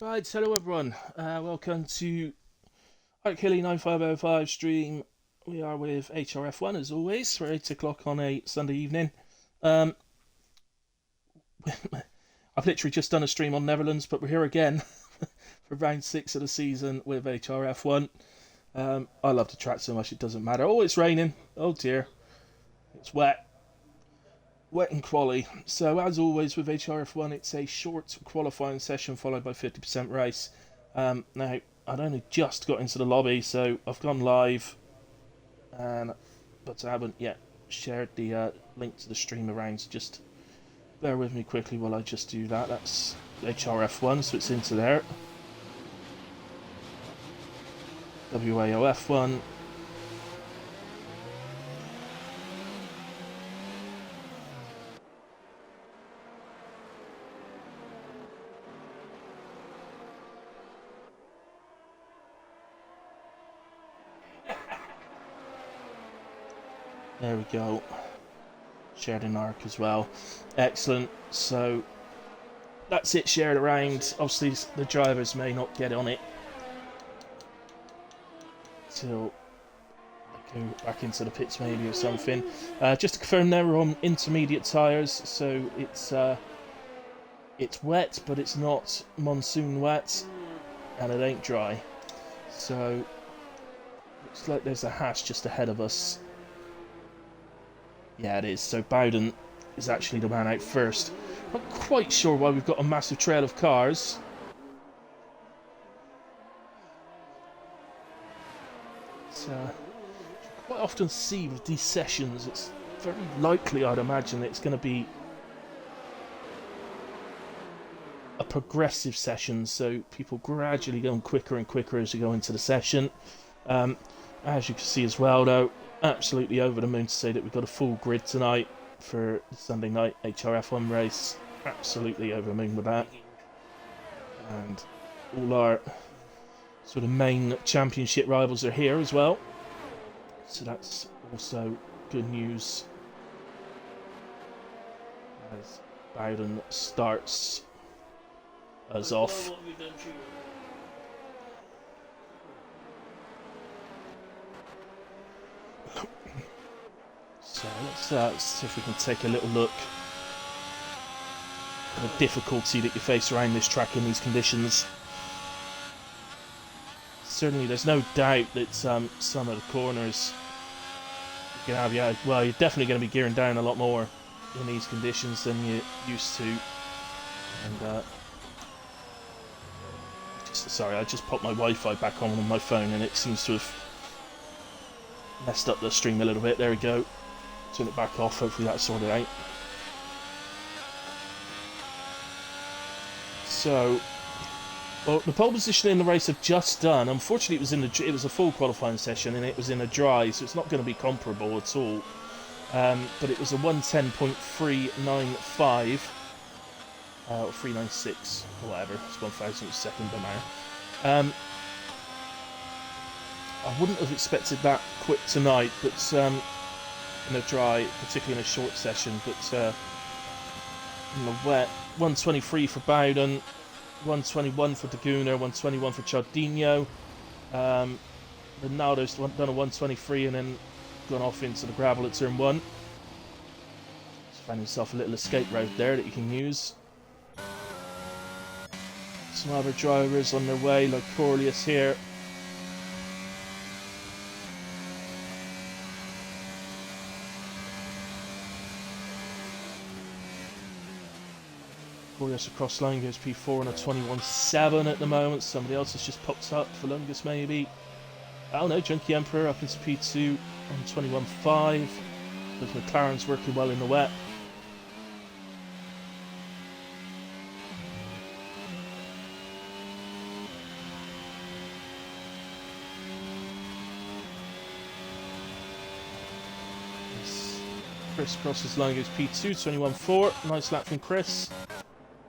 Right, hello everyone. Welcome to Arkhilly 9505 stream. We are with HRF1 as always for 8 o'clock on a Sunday evening. Um, I've literally just done a stream on Netherlands, but we're here again for round 6 of the season with HRF1. I love the track so much it doesn't matter. Oh, it's raining. Oh dear. It's wet. Wet and quali. So as always with HRF1, it's a short qualifying session followed by 50% race. Now, I'd only just got into the lobby, so I've gone live, but I haven't yet shared the link to the stream around, so just bear with me quickly while I just do that. That's HRF1, so it's into there. WAOF1. There we go. Shared in ARC as well. Excellent. So that's it shared around. Obviously the drivers may not get on it till I go back into the pits maybe or something. Just to confirm, they're on intermediate tyres, so it's wet, but it's not monsoon wet, and it ain't dry. So looks like there's a hash just ahead of us. Yeah, it is. So Bowden is actually the man out first. Not quite sure why we've got a massive trail of cars. It's, quite often see with these sessions, it's very likely, I'd imagine, that it's going to be a progressive session, so people gradually going quicker and quicker as you go into the session. As you can see as well, though, absolutely over the moon to say that we've got a full grid tonight for the Sunday night HRF1 race. Absolutely over the moon with that. And all our sort of main championship rivals are here as well. So that's also good news as Bowden starts us off. So let's see if we can take a little look at the difficulty that you face around this track in these conditions. Certainly there's no doubt that some of the corners you can have, yeah, well, you're definitely going to be gearing down a lot more in these conditions than you're used to. And sorry, I just popped my Wi-Fi back on my phone and it seems to have messed up the stream a little bit. There we go. Turn it back off, hopefully that's sorted out. So, well, the pole position in the race I've just done, unfortunately it was a full qualifying session and it was in a dry, so it's not going to be comparable at all. But it was a 110.395, or 396, or whatever, it's 1,000 a second, don't matter. I wouldn't have expected that quick tonight, but in a dry, particularly in a short session, but in the wet, 123 for Bowden, 121 for Daguna, 121 for Chardinho. Ronaldo's done a 123 and then gone off into the gravel at turn 1. He's found himself a little escape route there that you can use. Some other drivers on their way, like Corlius here. Corlius across line goes P4 on a 21.7 at the moment. Somebody else has just popped up for Lungus maybe. Oh no, Junkie Emperor up into P2 on 21.5. Those McLaren's working well in the wet. Chris crosses line, goes P2, 21.4. Nice lap from Chris.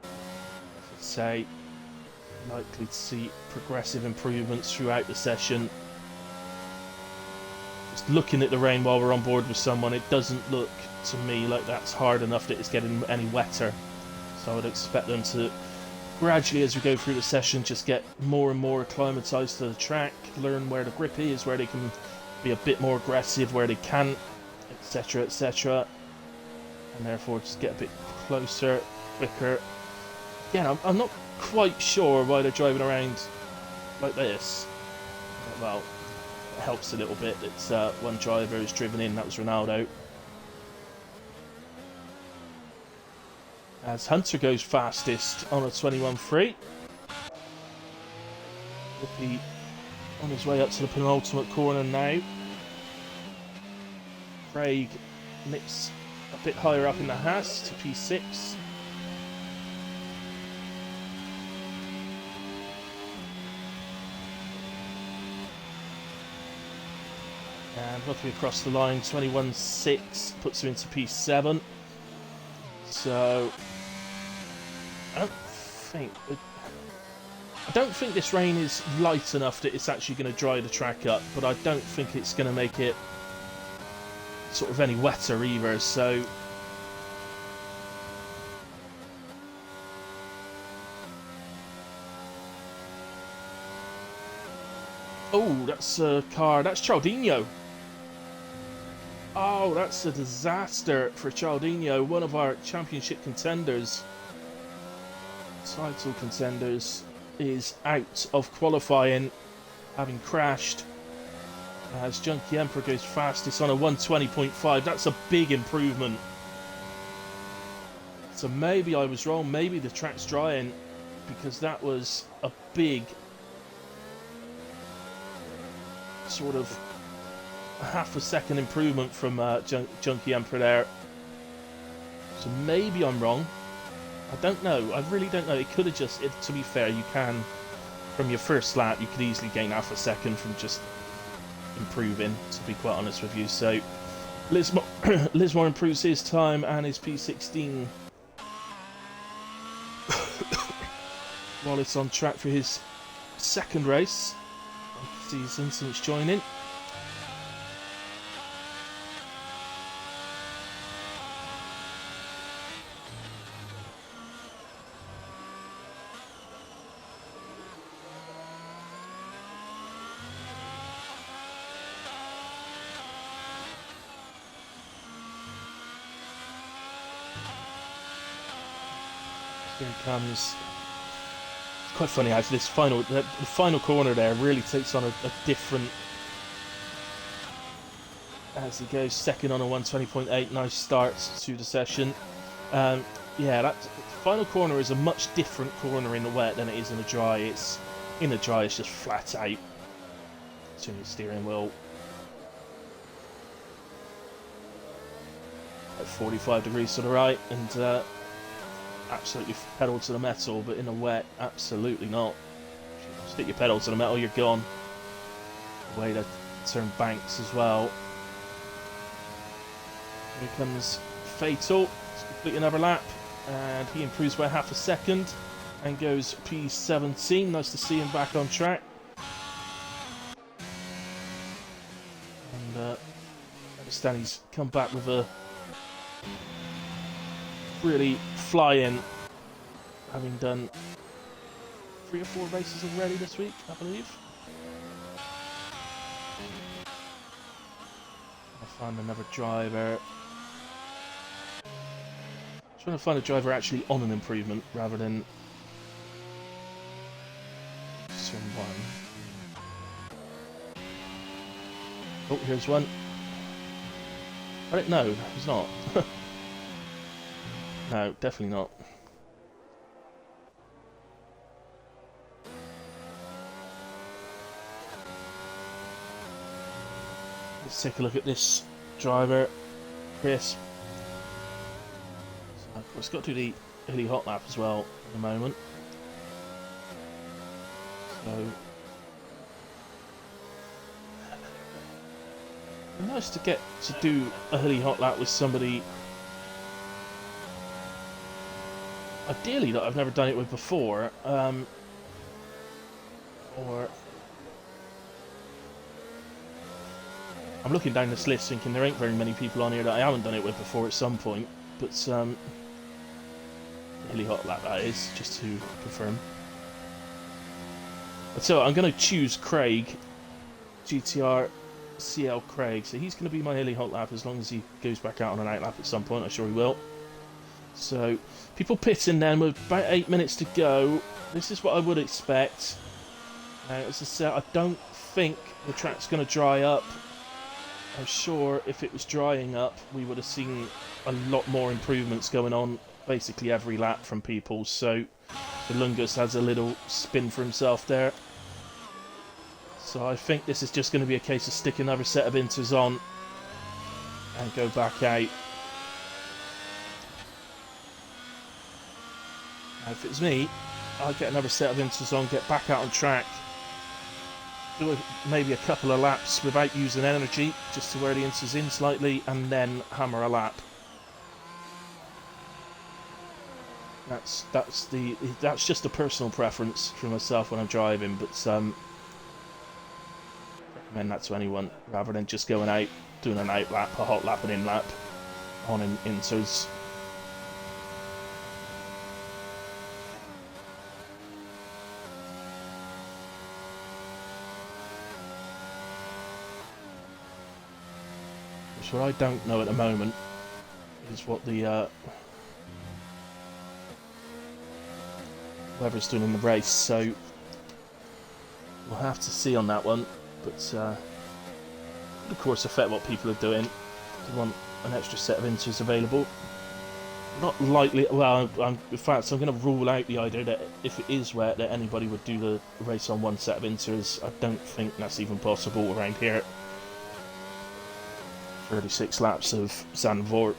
I'd say likely to see progressive improvements throughout the session. Just looking at the rain while we're on board with someone, it doesn't look to me like that's hard enough that it's getting any wetter. So I would expect them to gradually, as we go through the session, just get more and more acclimatized to the track, learn where the grip is, where they can be a bit more aggressive, where they can't, etc, etc, and therefore just get a bit closer, quicker. Again, I'm not quite sure why they're driving around like this. Well, it helps a little bit. It's one driver who's driven in, that was Ronaldo. As Hunter goes fastest on a 21.3. Whoopi on his way up to the penultimate corner now. Craig nips a bit higher up in the Haas to P6. And looking across the line, 21.6 puts him into P7. So I don't think this rain is light enough that it's actually going to dry the track up, but I don't think it's going to make it sort of any wetter either, so oh, that's a car, that's Cialdino. Oh, that's a disaster for Cialdino, one of our championship contenders, title contenders, is out of qualifying, having crashed. As Junkie Emperor goes fastest on a 120.5, that's a big improvement. So maybe I was wrong, maybe the track's drying, because that was a big sort of half a second improvement from Junkie Emperor there. So maybe I'm wrong. I don't know. I really don't know. It could have just... to be fair, you can... From your first lap, you could easily gain half a second from just improving, to be quite honest with you. So, Lismore improves his time and his P16. Wallace on track for his second race of the season since joining. Here he comes. It's quite funny how this the final corner there really takes on a different, as he goes second on a 120.8. Nice start to the session. Yeah, that final corner is a much different corner in the wet than it is in the dry. It's in the dry, it's just flat out. Turn your steering wheel at 45 degrees to the right, and absolutely pedal to the metal, but in the wet, absolutely not. Stick your pedal to the metal, you're gone. Way to turn banks as well. Here comes Fatal. Let's complete another lap, and he improves by half a second and goes P17. Nice to see him back on track. And I understand he's come back with a really fly-in, having done 3 or 4 races already this week, I believe. I'll find another driver. Trying to find a driver actually on an improvement rather than someone. Oh, here's one. I don't know, he's not. No, definitely not. Let's take a look at this driver, Chris. So, of course, got to do the early hot lap as well at the moment. So, nice to get to do a early hot lap with somebody. Ideally, that I've never done it with before, or I'm looking down this list thinking there ain't very many people on here that I haven't done it with before at some point, but hilly hot lap that is, just to confirm. So I'm going to choose Craig, GTR CL Craig. So he's going to be my hilly hot lap as long as he goes back out on an out lap at some point. I'm sure he will. So people pitting then with about 8 minutes to go. This is what I would expect. As I said, I don't think the track's going to dry up. I'm sure if it was drying up, we would have seen a lot more improvements going on basically every lap from people. So Lungus has a little spin for himself there. So I think this is just going to be a case of sticking another set of inters on and go back out. Now, if it's me, I'd get another set of inters on, get back out on track, do maybe a couple of laps without using energy, just to wear the inters in slightly, and then hammer a lap. That's just a personal preference for myself when I'm driving, but recommend that to anyone rather than just going out, doing an out lap, a hot lap, and in lap on inters. Which what I don't know at the moment is what the weather's doing in the race, so we'll have to see on that one. But of course affect what people are doing. They want an extra set of inters available. Not likely. Well, in fact, I'm going to rule out the idea that if it is wet, that anybody would do the race on one set of inters. I don't think that's even possible around here. 36 laps of Zandvoort.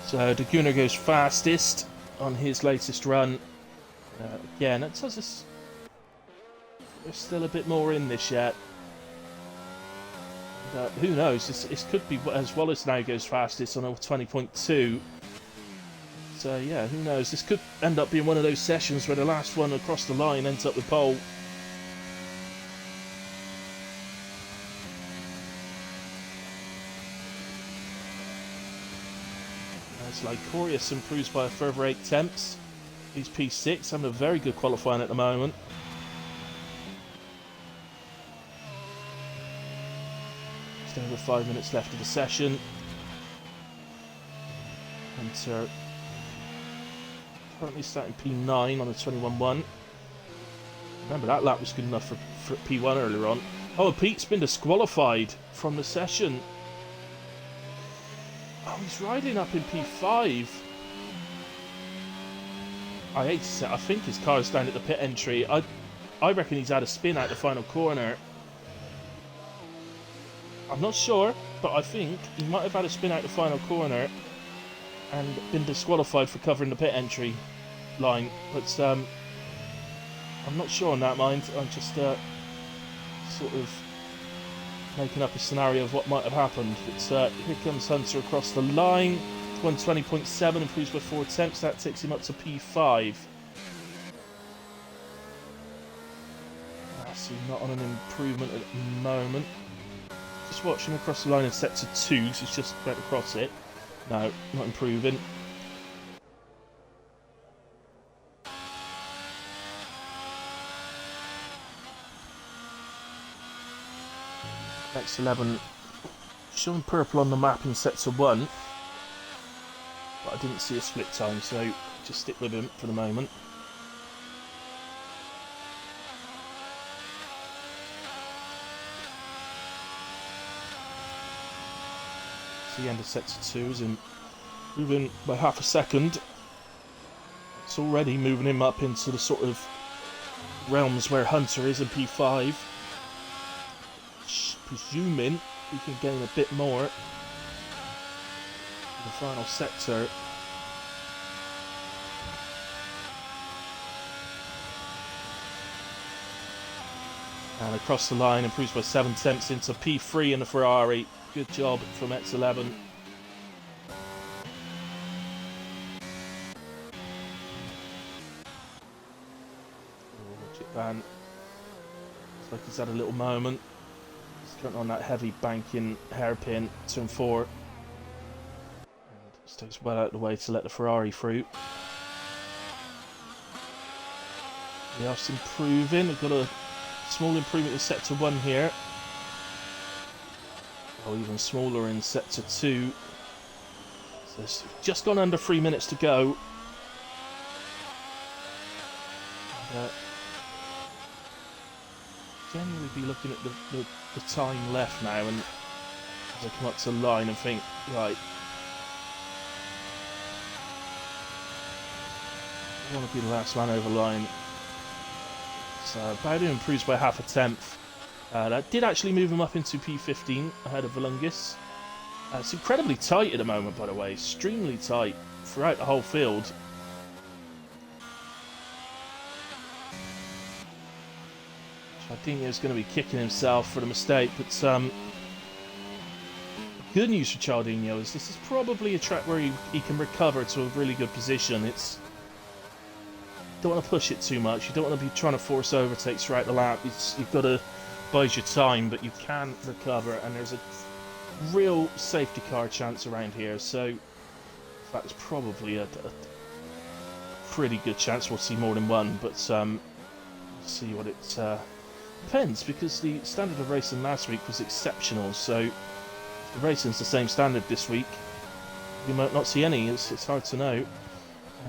So De Gunner goes fastest on his latest run. Again, it tells us there's still a bit more in this yet. And, who knows? This could be as Wallace now goes fastest on a 20.2. So yeah, who knows? This could end up being one of those sessions where the last one across the line ends up with pole. It's like Corius improves by a further 8 tenths. He's P6, having a very good qualifying at the moment. Just over 5 minutes left of the session. Hunter currently starting P9 on the 21.1. Remember, that lap was good enough for P1 earlier on. Oh, Pete's been disqualified from the session. Oh, he's riding up in P5. I hate to say, I think his car's down at the pit entry. I reckon he's had a spin out the final corner. I'm not sure, but I think he might have had a spin out the final corner and been disqualified for covering the pit entry line. But I'm not sure on that, mind. I'm just sort of making up a scenario of what might have happened. It's here comes Hunter across the line. 120.7, improves by 4 attempts. That takes him up to P5. So not on an improvement at the moment. Just watch him across the line in sector 2, so he's just about to cross it. No, not improving. X11 showing purple on the map in sector 1, but I didn't see a split time, so just stick with him for the moment. So the end of sector 2 is in moving by half a second. It's already moving him up into the sort of realms where Hunter is in P5. Presuming we can gain a bit more in the final sector. And across the line, improves by 7 tenths into P3 in the Ferrari. Good job from X11. Van, looks like he's had a little moment. He's currently on that heavy banking hairpin, turn 4. And stays well out of the way to let the Ferrari through. We are improving. We've got a small improvement in sector 1 here. Oh, even smaller in sector 2. So it's just gone under 3 minutes to go. And, generally be looking at the time left now, and as I come up to the line and think, right, I want to be the last man over the line. So Bowden improves by half a tenth. That did actually move him up into P15 ahead of Volungis. It's incredibly tight at the moment, by the way. Extremely tight throughout the whole field. Chardinho's going to be kicking himself for the mistake, but good news for Chardinho is this is probably a track where he can recover to a really good position. It's don't want to push it too much. You don't want to be trying to force overtakes throughout the lap. You've got to bide your time, but you can recover, and there's a real safety car chance around here. So that's probably a pretty good chance. We'll see more than one, but we'll see what it depends, because the standard of racing last week was exceptional. So if the racing's the same standard this week, we might not see any. It's hard to know.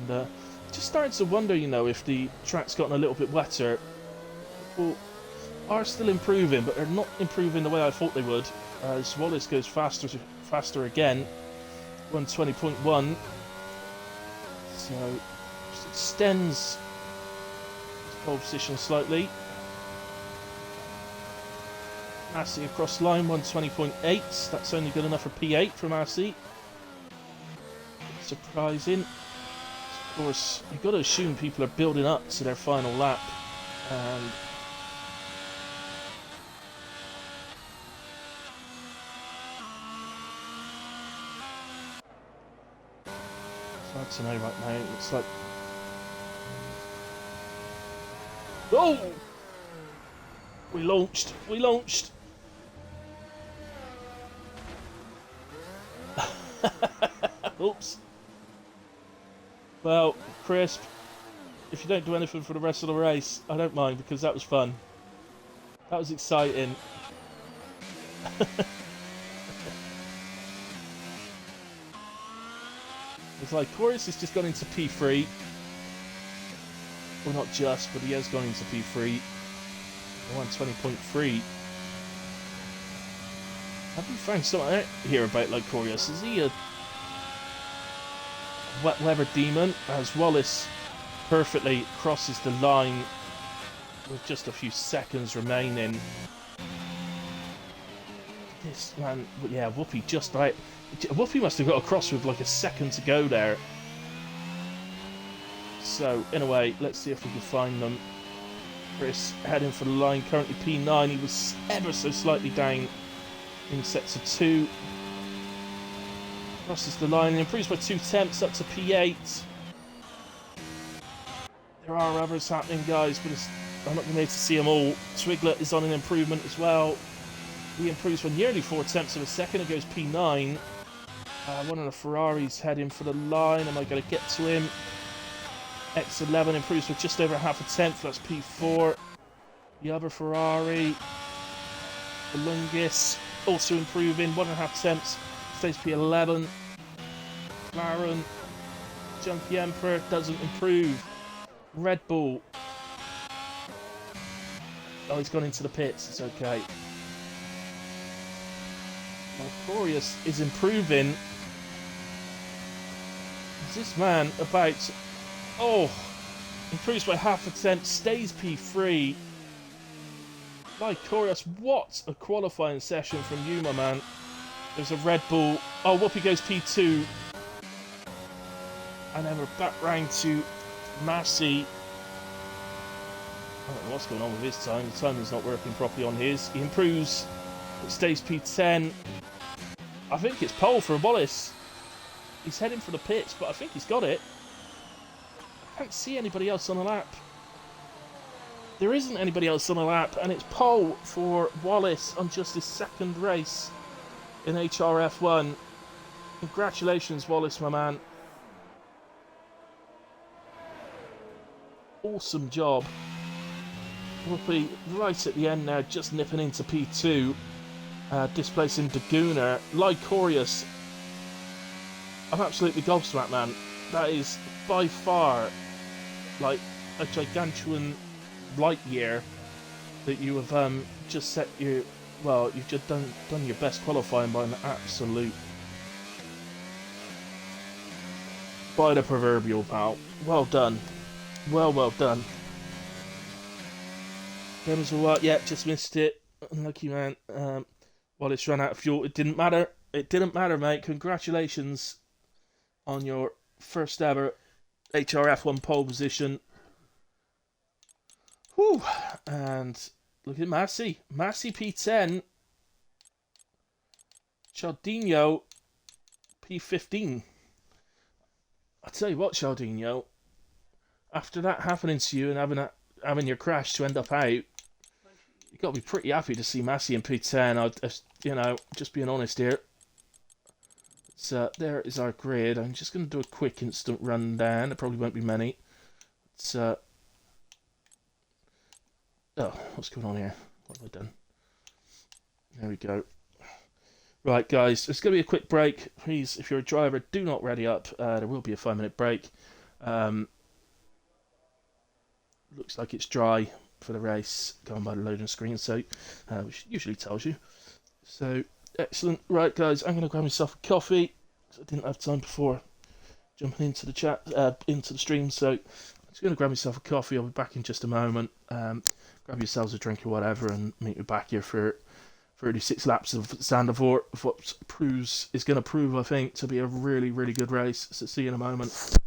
And just starting to wonder, you know, if the track's gotten a little bit wetter. People are still improving, but they're not improving the way I thought they would. As Wallace goes faster again, 120.1. So just extends his pole position slightly. Massey across line, 120.8. That's only good enough for P8 from Massey. Surprising. Of course, you've got to assume people are building up to their final lap, and it's hard to know right now. It looks like, oh, we launched. Oops. Well, Crisp, if you don't do anything for the rest of the race, I don't mind, because that was fun. That was exciting. It's like Chorus has just gone into P3. Well, not just, but he has gone into P3. 120.3. Have you found something out here about Lycorius? Is he a wet weather demon? As Wallace perfectly crosses the line with just a few seconds remaining. This man, yeah, Whoopi just right. Whoopi must have got across with like a second to go there. So, in a way, let's see if we can find them. Chris heading for the line, currently P9. He was ever so slightly down in sector 2. Crosses the line and improves by 2 tenths up to P8. There are others happening, guys, but I'm not going to be able to see them all. Twiglet is on an improvement as well. He improves by nearly 4 tenths of a second. It goes P9. One of the Ferraris heading for the line. Am I going to get to him? X11 improves with just over half a tenth. That's P4. The other Ferrari, Lungis, also improving 1.5 tenths. Stays P11. McLaren, Junkie Emperor doesn't improve. Red Bull. Oh, he's gone into the pits. It's okay. Valkorius is improving. Is this man about... Oh, improves by half a tenth, stays P3. Lycorius, what a qualifying session from you, my man. There's a Red Bull. Oh, Whoopi goes P2. And then we're back round to Massey. I don't know what's going on with his time. The timing's not working properly on his. He improves. It stays P10. I think it's pole for Wallace. He's heading for the pits, but I think he's got it. I can't see anybody else on the lap. there isn't anybody else on the lap, and it's pole for Wallace on just his second race in HRF1. Congratulations, Wallace, my man. Awesome job. Whoopi right at the end there, just nipping into P2, displacing Daguna. Lycorius. I'm absolutely gobsmacked, man. That is by far like a gigantuan light year that you have just set your, well, you've just done your best qualifying by an absolute, by the proverbial, pal. Well done. Well done. Games all right, yeah, just missed it. Unlucky, man. Wallace ran out of fuel. It didn't matter. It didn't matter, mate. Congratulations on your first ever HRF1 pole position. Whew. And look at Massey. Massey P10. Cialdino P15. I tell you what, Cialdino, after that happening to you and having your crash to end up out, you've got to be pretty happy to see Massey in P10. You know, just being honest here. So there is our grid. I'm just going to do a quick instant rundown. There probably won't be many. It's oh, what's going on here? What have I done? There we go. Right, guys, it's going to be a quick break. Please, if you're a driver, do not ready up. There will be a 5-minute break. Looks like it's dry for the race, going by the loading screen, so which usually tells you. So excellent. Right, guys, I'm going to grab myself a coffee. I didn't have time before jumping into the chat, into the stream, so I'm just going to grab myself a coffee. I'll be back in just a moment. Grab yourselves a drink or whatever, and meet you back here for 36 laps of Zandvoort, of what is going to prove, I think, to be a really, really good race. So see you in a moment.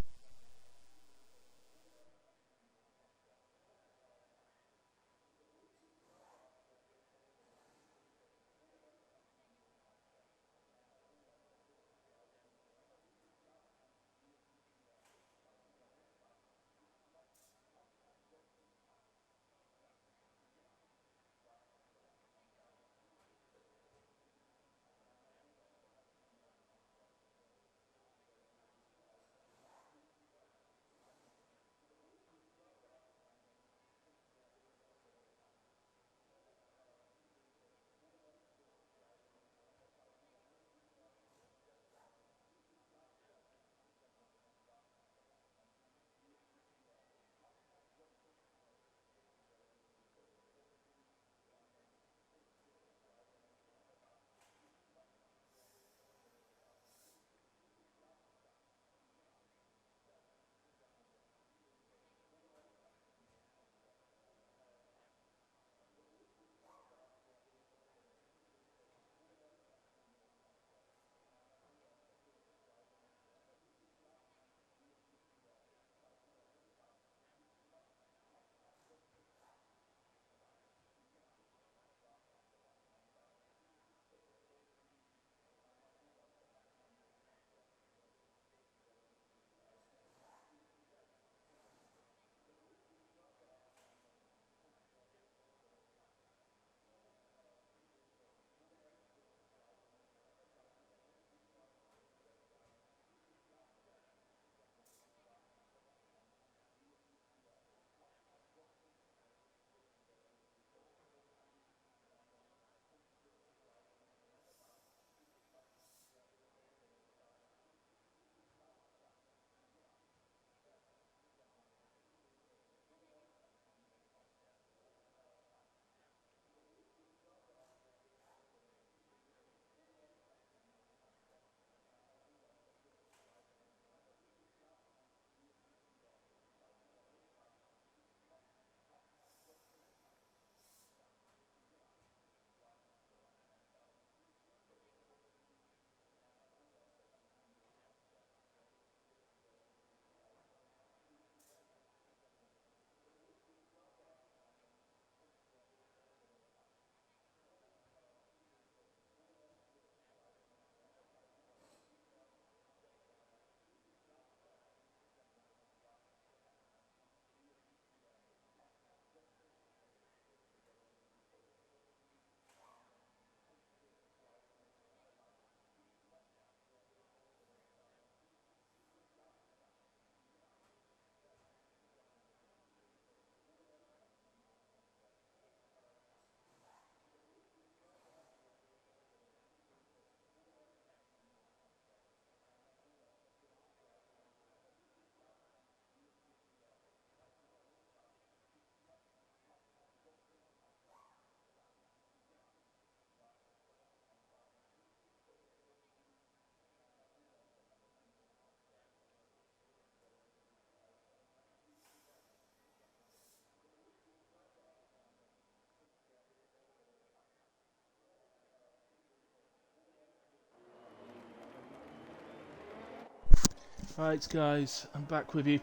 Right guys, I'm back with you.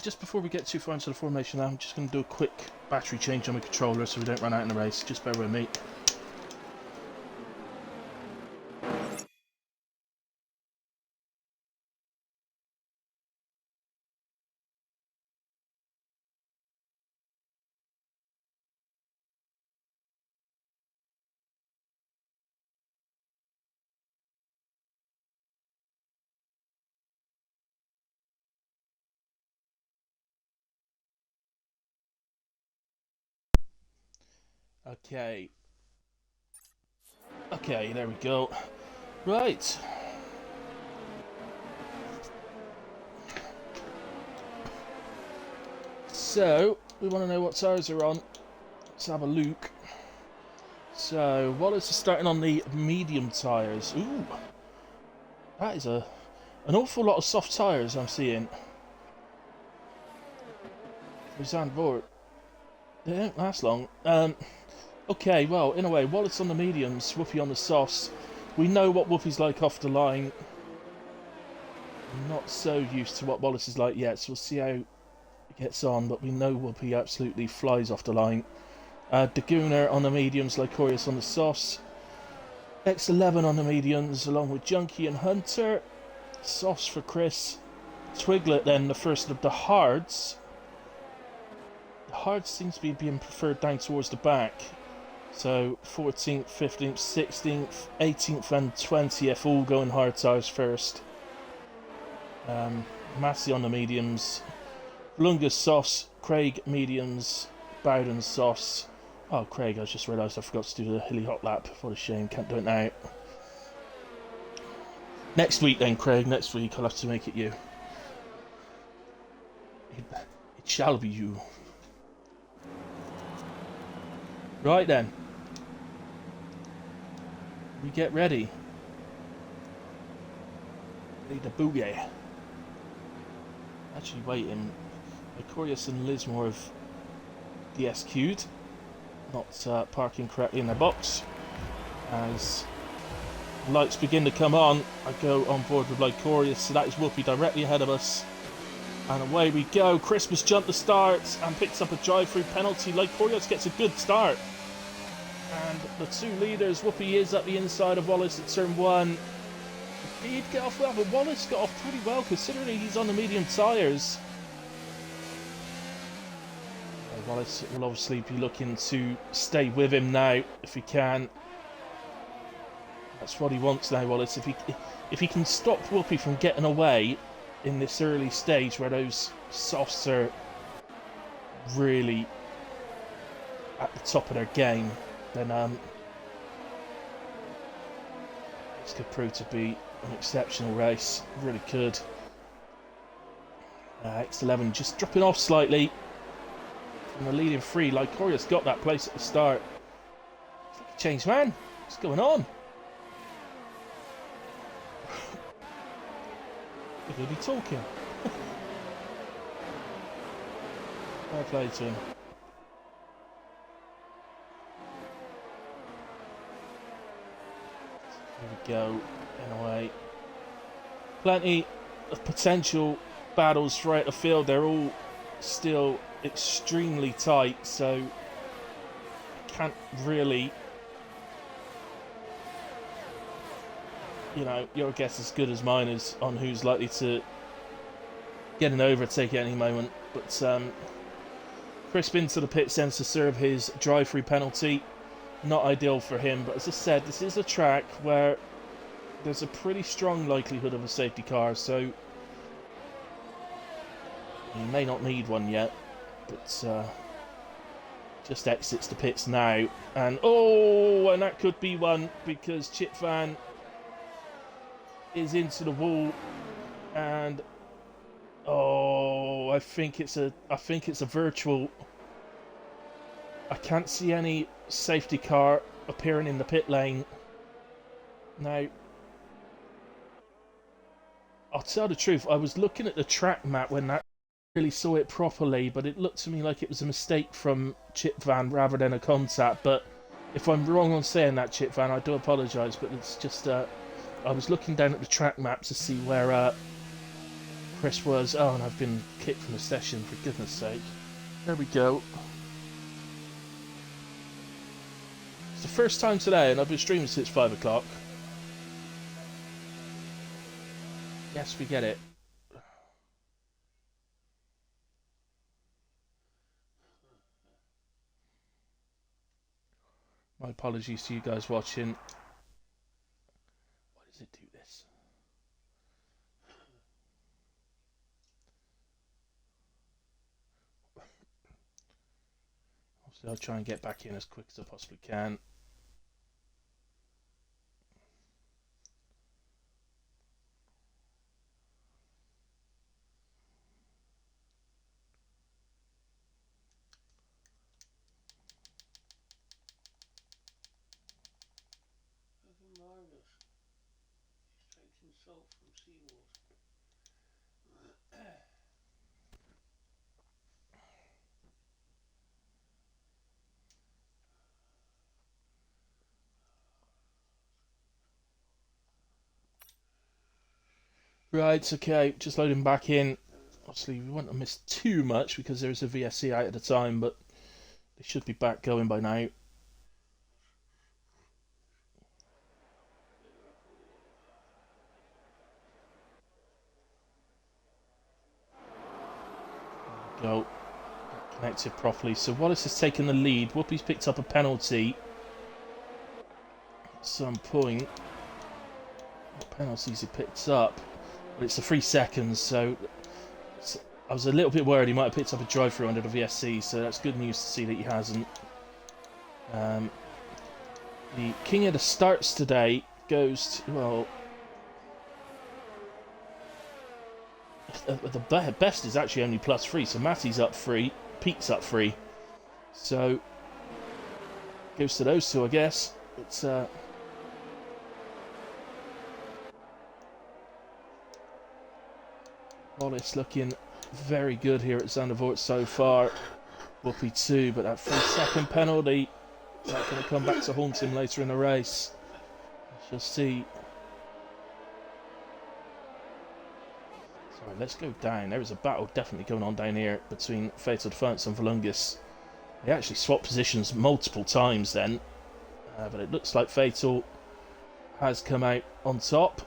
Just before we get too far into the formation, I'm just going to do a quick battery change on my controller so we don't run out in the race. Just bear with me. Okay. Okay, there we go. Right. So, we want to know what tyres are on. Let's have a look. So, Wallace is starting on the medium tyres. Ooh. That is an awful lot of soft tyres I'm seeing. For Zandvoort. They don't last long. Okay, well, in a way, Wallace on the mediums, Whoopi on the softs. We know what Whoopi's like off the line. I'm not so used to what Wallace is like yet, so we'll see how it gets on, but we know Whoopi absolutely flies off the line. Daguna on the mediums, Lycorius on the softs. X11 on the mediums, along with Junkie and Hunter. Softs for Chris. Twiglet then, the first of the hards. The hards seems to be being preferred down towards the back. So 14th, 15th, 16th, 18th and 20th all going hard tyres first. Massey on the mediums. Lungus softs, Craig mediums, Bowden softs. Oh, Craig, I just realised I forgot to do the hilly hot lap. What a shame, can't do it now. Next week then, Craig, next week I'll have to make it you. It shall be you. Right then. We get ready. Ready to boogie. Actually waiting. Lycorius and Lismore have DSQ'd. Not parking correctly in their box. As lights begin to come on, I go on board with Lycorius, so that is Whoopi directly ahead of us. And away we go. Christmas jump the start and picks up a drive-through penalty. Lycorius gets a good start. And the two leaders, Whoopi is at the inside of Wallace at turn 1. He'd get off well, but Wallace got off pretty well considering he's on the medium tyres. Wallace will obviously be looking to stay with him now if he can. That's what he wants now, Wallace. If he can stop Whoopi from getting away in this early stage where those softs are really at the top of their game, then this could prove to be an exceptional race. Really could. X11 just dropping off slightly from the leading three. Lycorius got that place at the start. It's like a changed man. What's going on? Look at he talking. Fair play to him. Here we go, anyway. Plenty of potential battles throughout the field. They're all still extremely tight, so I can't really, you know, your guess is as good as mine is on who's likely to get an overtake at any moment. But Crisp into the pits ends to serve his drive-through penalty. Not ideal for him, but as I said, this is a track where there's a pretty strong likelihood of a safety car, so he may not need one yet, but just exits the pits now. And and that could be one, because Chip Van is into the wall, and I think it's a virtual. I can't see any safety car appearing in the pit lane. Now, I'll tell the truth, I was looking at the track map when I really saw it properly, but it looked to me like it was a mistake from Chip Van rather than a contact. But if I'm wrong on saying that, Chip Van, I do apologise, but it's just I was looking down at the track map to see where Chris was. Oh, and I've been kicked from the session, for goodness sake. There we go. It's the first time today, and I've been streaming since 5 o'clock. Yes, we get it. My apologies to you guys watching. Why does it do this? Obviously, I'll try and get back in as quick as I possibly can. Right, okay, just loading back in. Obviously, we wouldn't have missed too much because there was a VSC out at the time, but they should be back going by now. Go. Connected properly. So Wallace has taken the lead. Whoopi's picked up a penalty at some point. What penalties he picked up? But it's the 3 seconds, so I was a little bit worried he might have picked up a drive-through under the VSC, so that's good news to see that he hasn't. The king of the starts today goes to, well, the best is actually only +3, so Matty's up 3, Pete's up 3. So, goes to those two, I guess. It's, Wallace looking very good here at Zandvoort so far. Whoopi too, but that 3-second penalty, is that going to come back to haunt him later in the race? We shall see. Sorry, let's go down. There is a battle definitely going on down here between Fatal Defiance and Volungus. They actually swapped positions multiple times then, but it looks like Fatal has come out on top.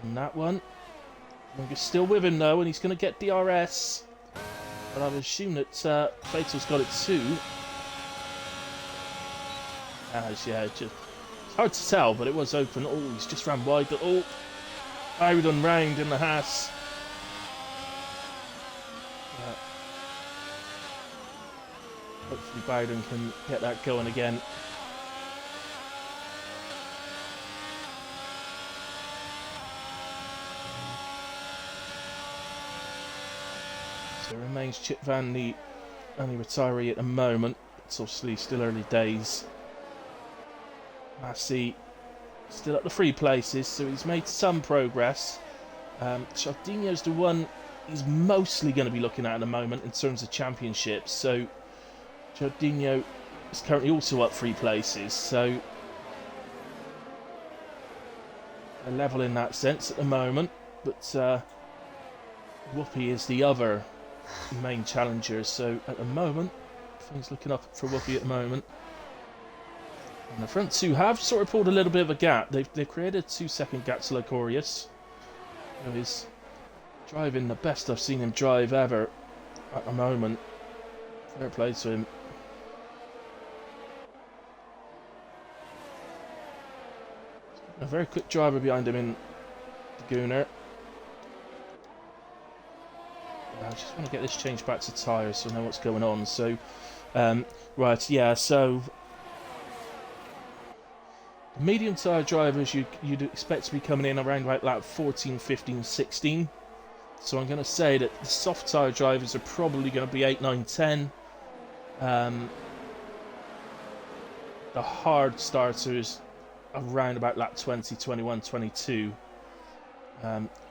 On that one. Volungus still with him though, and he's going to get DRS. But I would assume that Fatal's got it too. Yeah, it's hard to tell, but it was open. Oh, he's just ran wide. Oh, HRF1-Round in the Haas. Yeah. Hopefully Bowden can get that going again. So it remains Chip Van, the only retiree at the moment. It's obviously still early days. Massey still up to 3 places, so he's made some progress. Chardinho's the one he's mostly going to be looking at the moment in terms of championships. So Chardinho is currently also up 3 places, so they're level in that sense at the moment. But Whoopi is the other main challenger, so at the moment things looking up for Whoopi at the moment. And the front two have sort of pulled a little bit of a gap. They've created a 2-second gap to Locorius, who is driving the best I've seen him drive ever at the moment. Fair play to him. A very quick driver behind him in the Gooner. I just want to get this changed back to tyres so I know what's going on. So, right, yeah, so medium tyre drivers you'd expect to be coming in around about lap 14, 15, 16. So I'm going to say that the soft tyre drivers are probably going to be 8, 9, 10. The hard starters around about lap 20, 21, 22.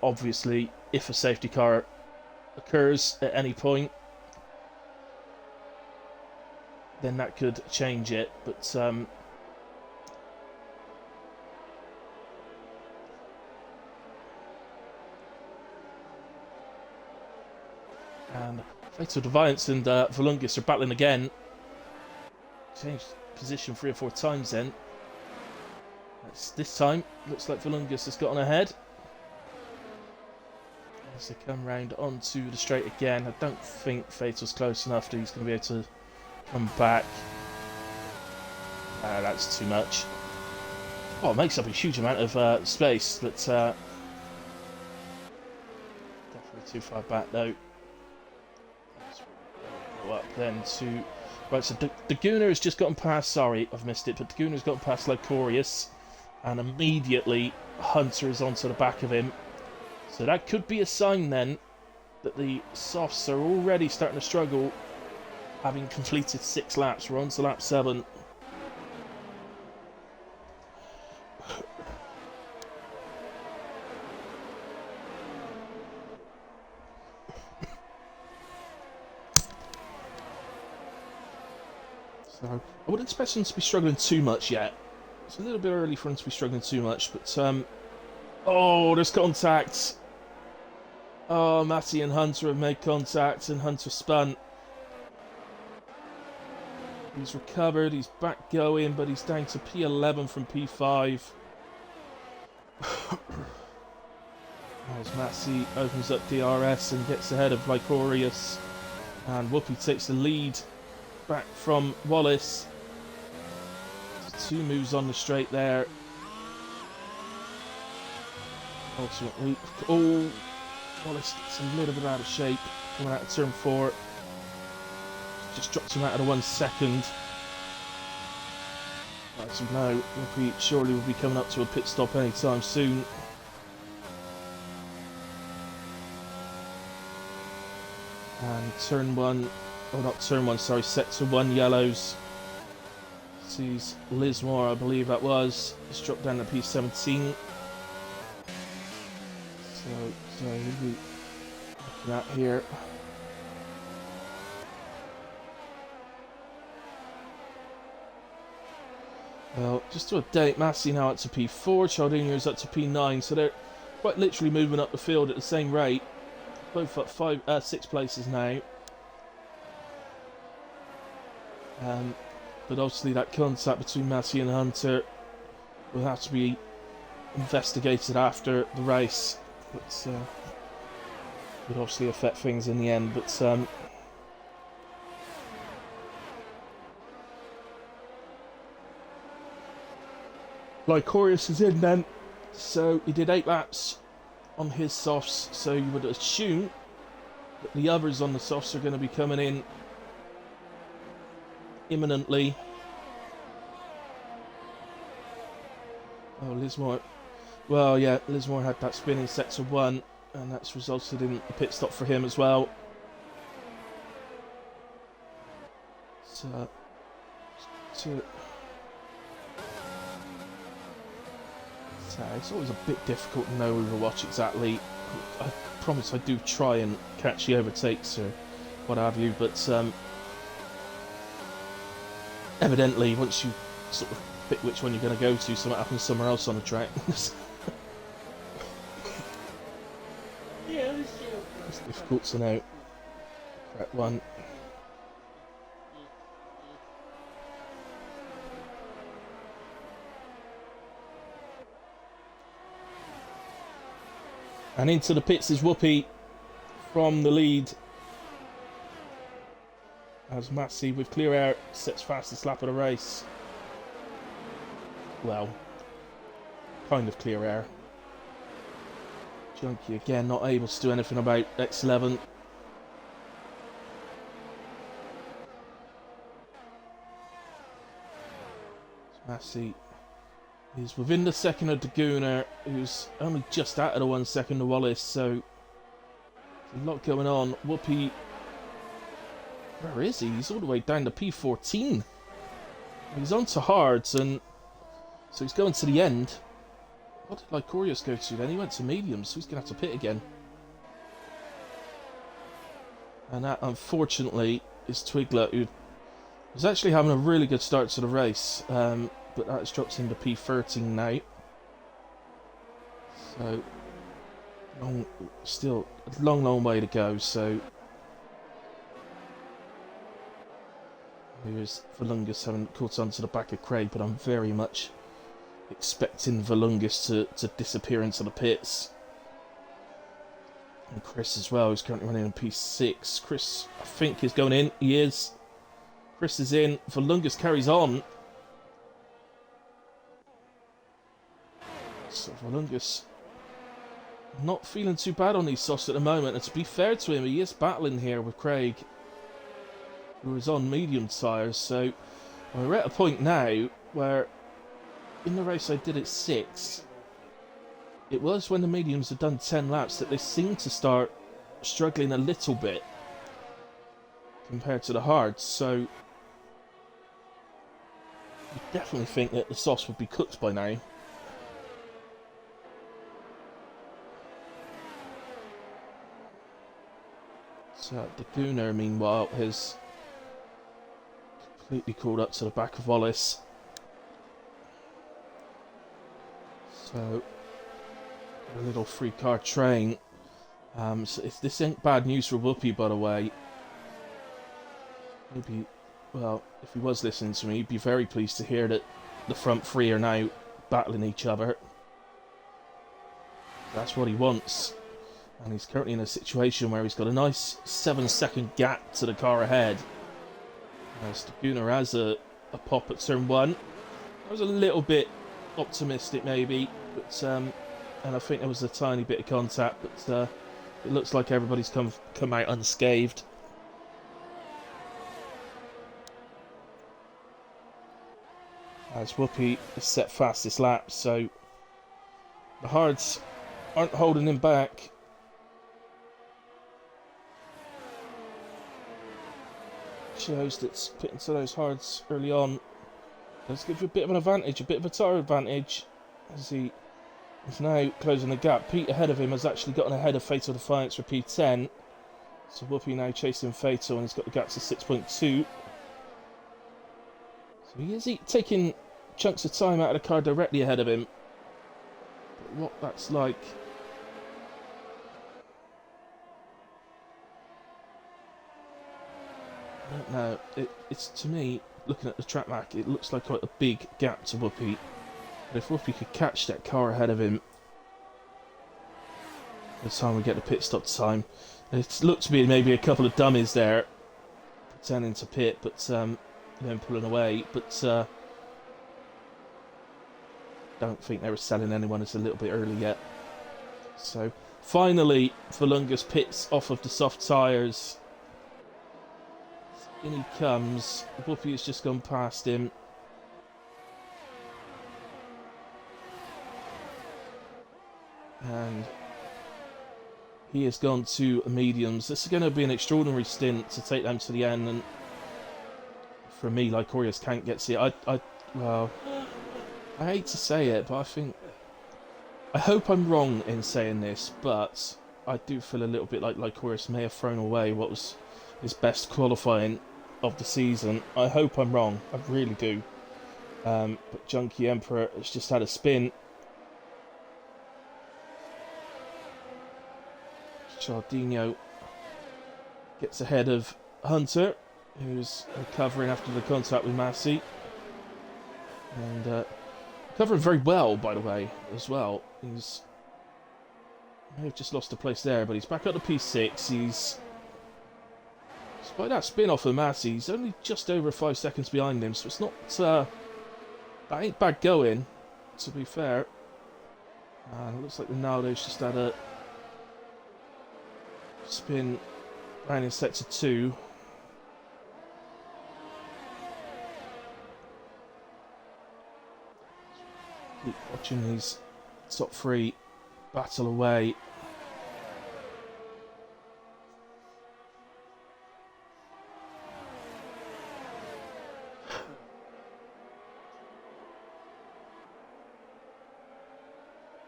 Obviously, if a safety car occurs at any point, then that could change it, but And Fatal Defiance and Volungus are battling again. Changed position 3 or 4 times then. This time, looks like Volungus has gotten ahead. As they come round onto the straight again, I don't think Fatal's close enough that he's going to be able to come back. That's too much. Oh, it makes up a huge amount of space, but definitely too far back though. Let's go up then to... Right, so Daguna has just gotten past... Sorry, I've missed it, but Daguna's gotten past Lycorius, and immediately Hunter is onto the back of him. So that could be a sign then that the softs are already starting to struggle, having completed 6 laps. We're on to lap 7. So I wouldn't expect them to be struggling too much yet. It's a little bit early for them to be struggling too much, but oh, there's contact. Oh, Matty and Hunter have made contact, and Hunter spun. He's recovered, he's back going, but he's down to P11 from P5. As Matty opens up DRS and gets ahead of Lycorius, and Whoopi takes the lead back from Wallace. 2 moves on the straight there. Ultimately, oh, Wallace gets a little bit out of shape coming out of turn 4. Just drops him out of the 1 second. Right, so now Whoopi surely will be coming up to a pit stop anytime soon. And turn 1, oh not turn 1, sorry, sector 1 yellows. Sees Lismore, I believe that was. Just dropped down to P17. So we'll be looking at here. Well, just to update, Massey now up to P4, Chaldini's up to P9, so they're quite literally moving up the field at the same rate. Both up 6 places now. But obviously that contact between Massey and Hunter will have to be investigated after the race. But would obviously affect things in the end. But Lycorius is in then, so he did 8 laps on his softs, so you would assume that the others on the softs are going to be coming in imminently. Oh, Lismore. Well, yeah, Lismore had that spin in sector 1, and that's resulted in a pit stop for him as well. So it's always a bit difficult to know Overwatch exactly. I promise I do try and catch the overtakes or what have you, but evidently once you sort of pick which one you're going to go to, something happens somewhere else on the track. Yeah, it's difficult to know. Correct one. And into the pits is Whoopi from the lead. As Massey, with clear air, sets fastest lap of the race. Well, kind of clear air. Junkie again, not able to do anything about X11. Massey is within the second of Daguna, who's only just out of the 1 second of Wallace, so there's a lot going on. Whoopi, where is he? He's all the way down to P14. He's on to hards, and so he's going to the end. What did Lycorius go to then? He went to mediums, so he's going to have to pit again. And that, unfortunately, is Twigler, who was actually having a really good start to the race. But that's dropped into P13 now. So, still a long way to go. So, Here's Volungus having caught onto the back of Craig, but I'm very much expecting Volungus to disappear into the pits. And Chris as well, who's currently running in P6. Chris, I think, is going in. He is. Chris is in. Volungus carries on. So Volungus not feeling too bad on these softs at the moment. And to be fair to him, he is battling here with Craig, who is on medium tyres. So we're at a point now where in the race I did at 6, it was when the mediums had done 10 laps that they seemed to start struggling a little bit compared to the hards. So you definitely think that the softs would be cooked by now. So the Gunner, meanwhile, has completely crawled up to the back of Wallace. So a little 3-car train. So if this ain't bad news for Whoopi, by the way, maybe, well, if he was listening to me, he'd be very pleased to hear that the front 3 are now battling each other. That's what he wants. And he's currently in a situation where he's got a nice 7-second gap to the car ahead. As Gunnar has a pop at turn 1. I was a little bit optimistic maybe, but and I think there was a tiny bit of contact, but it looks like everybody's come out unscathed. As Whoopi has set fastest lap, so the hards aren't holding him back. Shows that pitting to those hards early on does give you a bit of an advantage, a bit of a tyre advantage, as he is now closing the gap. Pete ahead of him has actually gotten ahead of Fatal Defiance for P10. So Whoopi now chasing Fatal, and he's got the gap to 6.2. So he is taking chunks of time out of the car directly ahead of him. But what that's like, I don't know. It's, to me, looking at the track map, it looks like quite a big gap to Whoopi. But if Whoopi could catch that car ahead of him by the time we get the pit stop time, it looked to be maybe a couple of dummies there pretending to pit, but then pulling away. But don't think they were selling anyone. It's a little bit early yet. So finally, Volungus pits off of the soft tyres. In he comes. Whoopi has just gone past him. And he has gone to mediums. This is going to be an extraordinary stint to take them to the end. And for me, Lycorius can't get to it. Well, I hate to say it, but I hope I'm wrong in saying this, but I do feel a little bit like Lycorius may have thrown away what was his best qualifying of the season. I hope I'm wrong. I really do. But Junkie Emperor has just had a spin. Chardino gets ahead of Hunter, who's recovering after the contact with Massey. And recovering very well, by the way, as well. He's may have just lost a place there, but he's back up to P6. He's, despite that spin off of Massey, he's only just over 5 seconds behind him, so it's not that ain't bad going, to be fair. It looks like Ronaldo's just had a spin round in sector 2. Keep watching these top 3 battle away.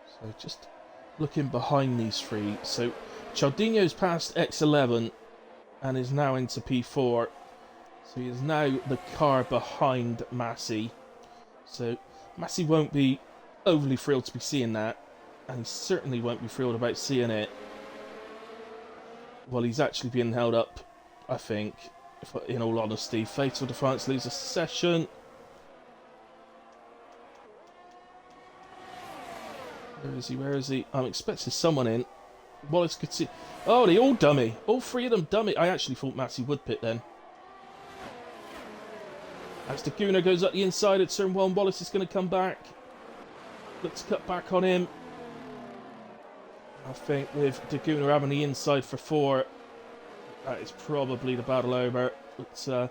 So just looking behind these 3. So Chaldino's passed X11 and is now into P4. So he is now the car behind Massey. So Massey won't be overly thrilled to be seeing that. And he certainly won't be thrilled about seeing it. Well, he's actually being held up, I think. in all honesty. Fatal Defiance loses session. Where is he? Where is he? I'm expecting someone in. Wallace could see. Oh, they all dummy. All three of them dummy. I actually thought Massey would pit then. As Daguna goes up the inside at turn 1, Wallace is going to come back. Let's cut back on him. I think with Daguna having the inside for 4, that is probably the battle over. But, so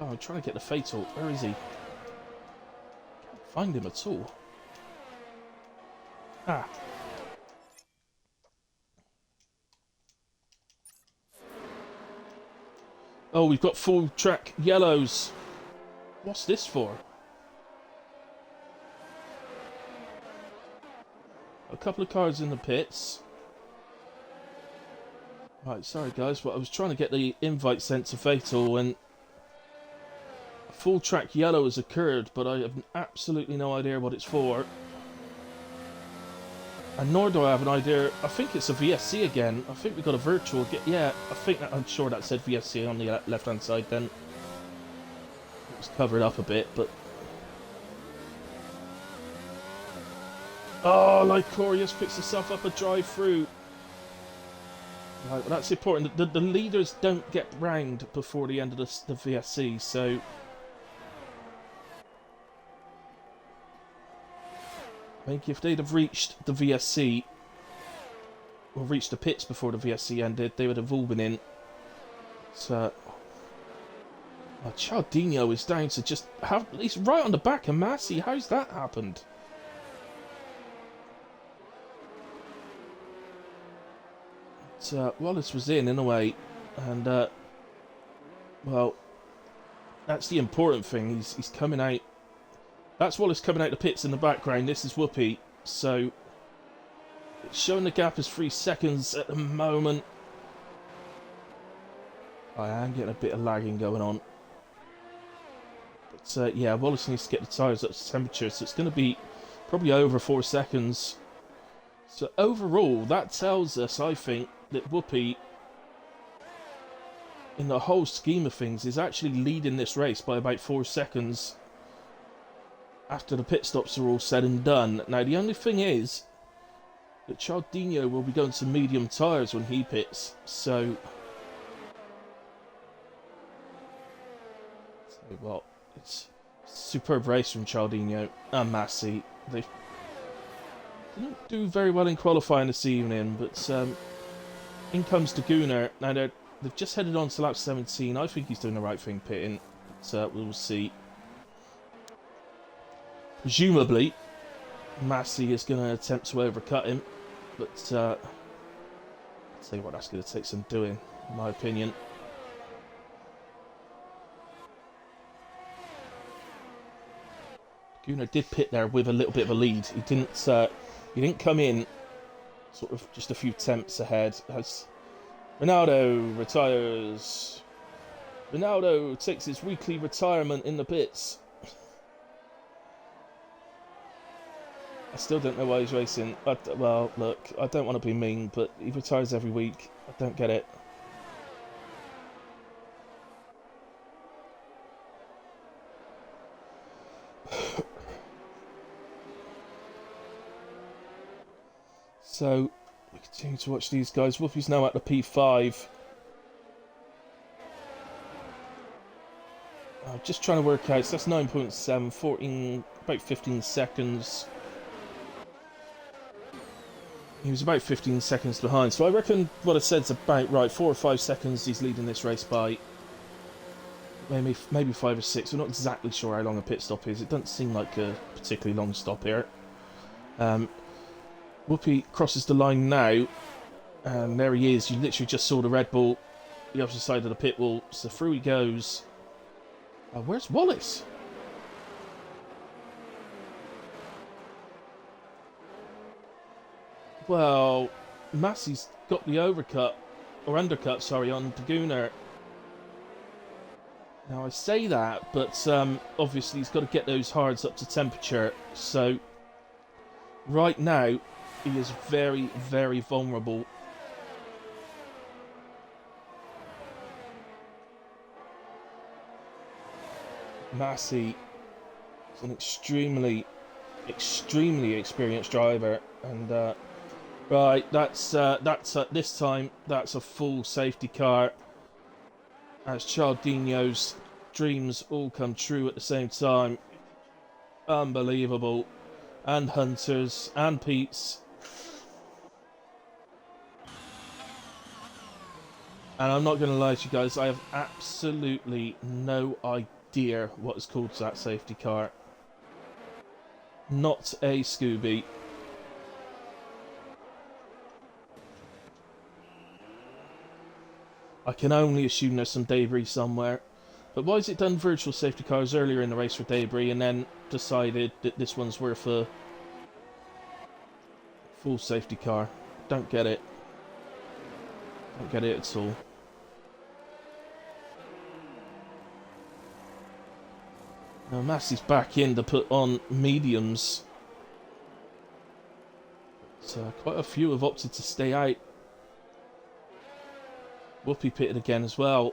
I'm trying to get the fatal. Where is he? Can't find him at all. Ah. Oh, we've got full track yellows. What's this for? A couple of cars in the pits. Right, sorry guys, but I was trying to get the invite sent to Fatal and a full track yellow has occurred, but I have absolutely no idea what it's for. And nor do I have an idea. I think it's a VSC again. I think we got a virtual. Yeah, I'm sure that said VSC on the left-hand side then. It was covered up a bit, but... Oh, Lycorius picks himself up a drive-through. Right, well, that's important. The leaders don't get round before the end of the VSC, so... I think if they'd have reached the VSC, or reached the pits before the VSC ended, they would have all been in. So, Cialdino is down to just have, he's right on the back of Massey. How's that happened? But, Wallace was in a way, and well, that's the important thing. He's coming out. That's Wallace coming out the pits in the background. This is Whoopi. So, it's showing the gap as 3 seconds at the moment. I am getting a bit of lagging going on. But, yeah, Wallace needs to get the tyres up to temperature. So, it's going to be probably over 4 seconds. So, overall, that tells us, I think, that Whoopi, in the whole scheme of things, is actually leading this race by about 4 seconds. After the pit stops are all said and done. Now, the only thing is that Cialdino will be going to medium tyres when he pits. So what? It's a superb race from Cialdino and Massey. They didn't do very well in qualifying this evening, but in comes Daguna. Now, they've just headed on to lap 17. I think he's doing the right thing pitting. So we'll see. Presumably, Massey is going to attempt to overcut him, but I'll tell you what, that's going to take some doing, in my opinion. Gunnar did pit there with a little bit of a lead. He didn't come in sort of just a few tenths ahead. As Ronaldo retires, Ronaldo takes his weekly retirement in the pits. I still don't know why he's racing. Well, look, I don't want to be mean, but he retires every week. I don't get it. So, we continue to watch these guys. Whoopi's now at the P5. I'm just trying to work out, so that's 9.7, 14, about 15 seconds. He was about 15 seconds behind, so I reckon what I said's about right. 4 or 5 seconds he's leading this race by. Maybe 5 or 6. We're not exactly sure how long a pit stop is. It doesn't seem like a particularly long stop here. Whoopi crosses the line now, and there he is. You literally just saw the Red Bull, the other side of the pit wall. So through he goes. Where's Wallace? Well, Massey's got the undercut, sorry, on Daguna. Now I say that, but obviously he's got to get those hards up to temperature. So right now he is very, very vulnerable. Massey is an extremely experienced driver, and right, that's this time that's a full safety car as Cialdino's dreams all come true at the same time. Unbelievable. And Hunter's and Pete's. And I'm not going to lie to you guys, I have absolutely no idea what is called that safety car. Not a Scooby. I can only assume there's some debris somewhere. But why has it done virtual safety cars earlier in the race for debris and then decided that this one's worth a full safety car? Don't get it. Don't get it at all. Now Massey's back in to put on mediums. But, quite a few have opted to stay out. Whoopi pitted again as well.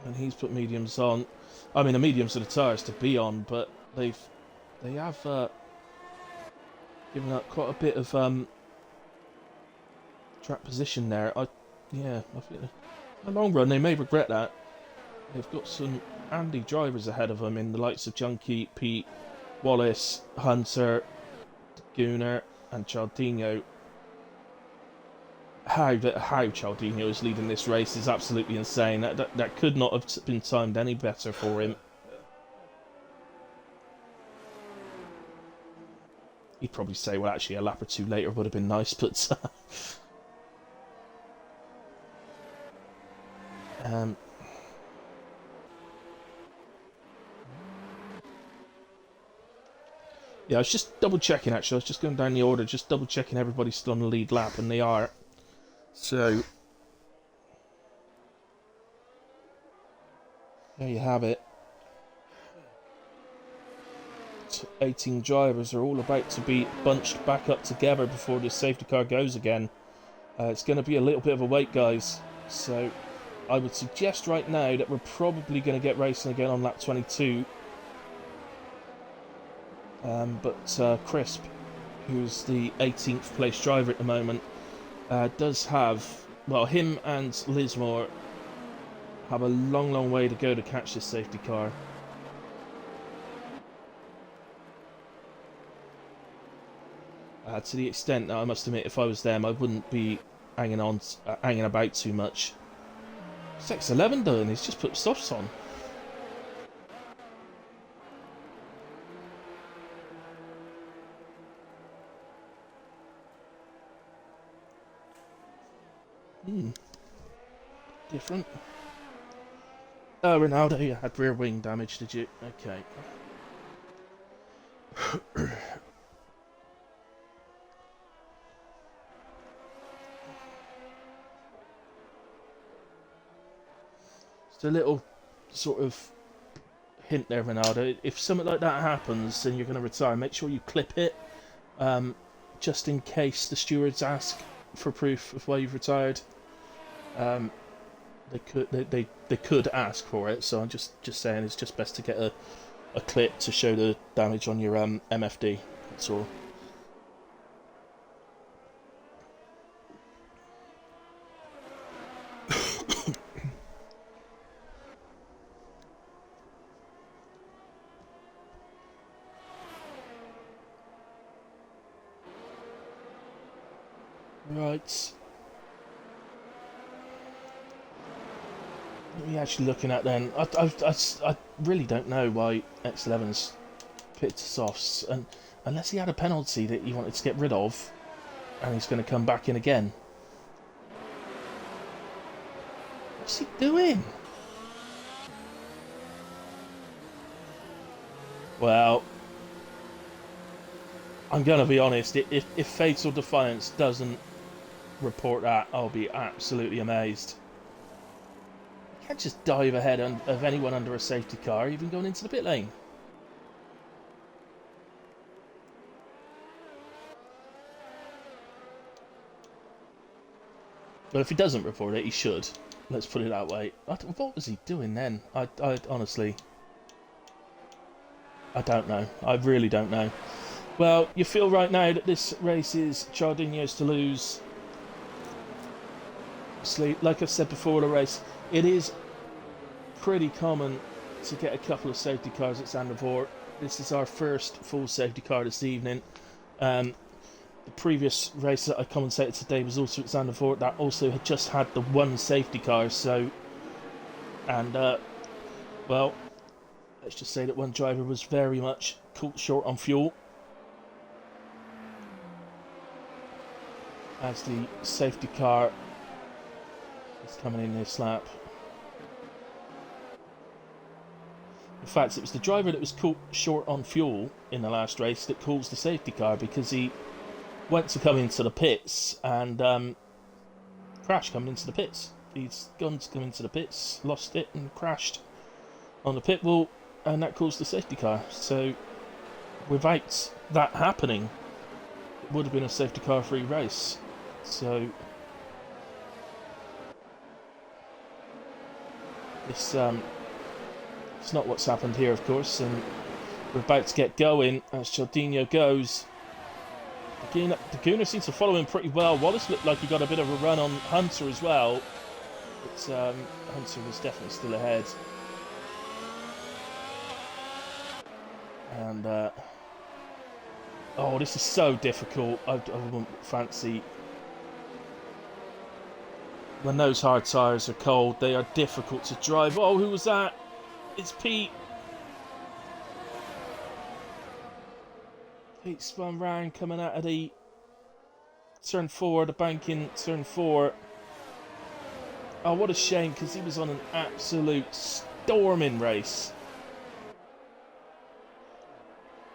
And he's put mediums on. I mean, the mediums are the tyres to be on, but they have given up quite a bit of track position there. I think in the long run they may regret that. They've got some handy drivers ahead of them in the likes of Junkie, Pete, Wallace, Hunter, Gunnar, and Cialdino. How Cialdino is leading this race is absolutely insane. That could not have been timed any better for him. He'd probably say, well, actually, a lap or two later would have been nice, but yeah, I was just double checking. Actually, I was just going down the order, just double checking everybody's still on the lead lap, and they are. So, there you have it. 18 drivers are all about to be bunched back up together before this safety car goes again. It's going to be a little bit of a wait, guys. So, I would suggest right now that we're probably going to get racing again on lap 22. But Crisp, who's the 18th place driver at the moment, does have, well, him and Lismore have a long way to go to catch this safety car. To the extent that I must admit, if I was them, I wouldn't be hanging about too much. 611 done, he's just put softs on. Different. Oh, Ronaldo, you had rear wing damage, did you? Okay. Just a little sort of hint there, Ronaldo. If something like that happens and you're going to retire, make sure you clip it, just in case the stewards ask for proof of why you've retired. They could ask for it, so I'm just saying it's just best to get a clip to show the damage on your MFD. That's all. Right. What are we actually looking at then? I really don't know why X11's pitted to softs, and unless he had a penalty that he wanted to get rid of, and he's going to come back in again. What's he doing? Well, I'm going to be honest, if Fatal Defiance doesn't report that, I'll be absolutely amazed. You can't just dive ahead of anyone under a safety car, even going into the pit lane. Well, if he doesn't report it, he should. Let's put it that way. What was he doing then? I honestly, I don't know. I really don't know. Well, you feel right now that this race is Chardinho's to lose. Like I said before the race, it is pretty common to get a couple of safety cars at Zandvoort. This is our first full safety car this evening. The previous race that I commentated today was also at Zandvoort. That also had just had the one safety car. So, and well, let's just say that one driver was very much caught short on fuel, as the safety car is coming in this lap. In fact, it was the driver that was caught short on fuel in the last race that caused the safety car, because he went to come into the pits and crashed coming into the pits. He's gone to come into the pits, lost it and crashed on the pit wall, and that caused the safety car. So without that happening, it would have been a safety car free race. So this it's not what's happened here, of course, and we're about to get going as Chardinho goes. The Gooner seems to follow him pretty well. Wallace looked like he got a bit of a run on Hunter as well, but Hunter was definitely still ahead. And oh, this is so difficult. I wouldn't fancy, when those hard tyres are cold, they are difficult to drive. Oh, who was that? It's Pete. Pete spun round coming out of the turn 4, the banking turn 4. Oh, what a shame, because he was on an absolute storming race.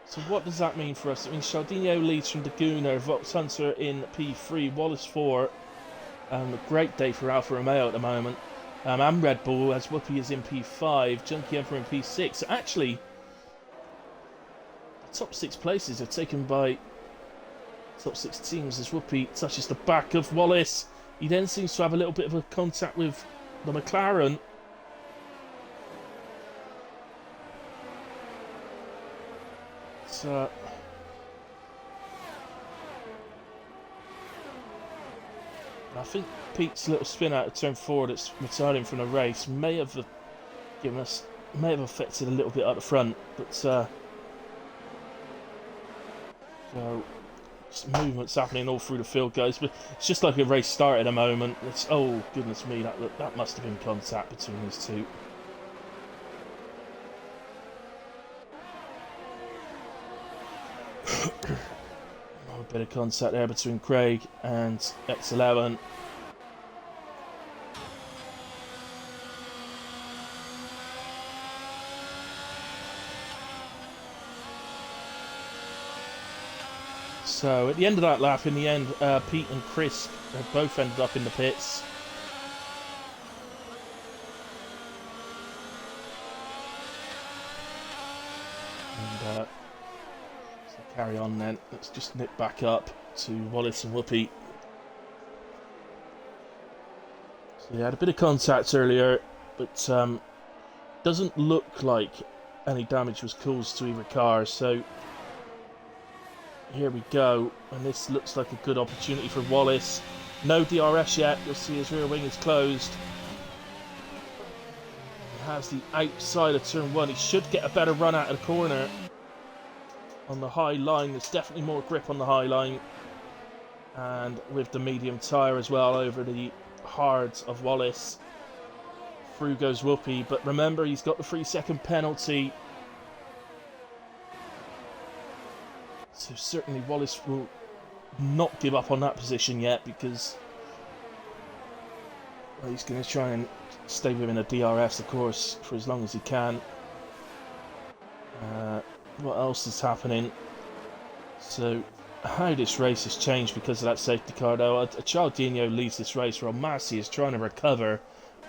So what does that mean for us? It means Chardinho leads from the Gooner, Vox Hunter in P3, Wallace 4. A great day for Alfa Romeo at the moment. And Red Bull, as Whoopi is in P5, Junkie Emperor in P6. So actually, the top 6 places are taken by top 6 teams as Whoopi touches the back of Wallace. He then seems to have a little bit of a contact with the McLaren. So I think Pete's little spin out of turn 4 that's returning from the race may have affected a little bit at the front, but so just movements happening all through the field, guys. But it's just like a race start at a moment. It's, oh goodness me, that must have been contact between these two. A bit of contact there between Craig and X11. So at the end of that lap, in the end, Pete and Chris have both ended up in the pits. And so carry on then. Let's just nip back up to Wallace and Whoopi. So they had a bit of contact earlier, but doesn't look like any damage was caused to either car. So here we go, and this looks like a good opportunity for Wallace. No DRS yet. You'll see his rear wing is closed. He has the outside of turn 1. He should get a better run out of the corner. On the high line, there's definitely more grip on the high line, and with the medium tyre as well over the hards of Wallace. Through goes Whoopi, but remember, he's got the 3-second penalty, so certainly Wallace will not give up on that position yet, because well, he's going to try and stay within a DRS, of course, for as long as he can. What else is happening? So, how this race has changed because of that safety car, though. Chardinho leads this race, while Massey is trying to recover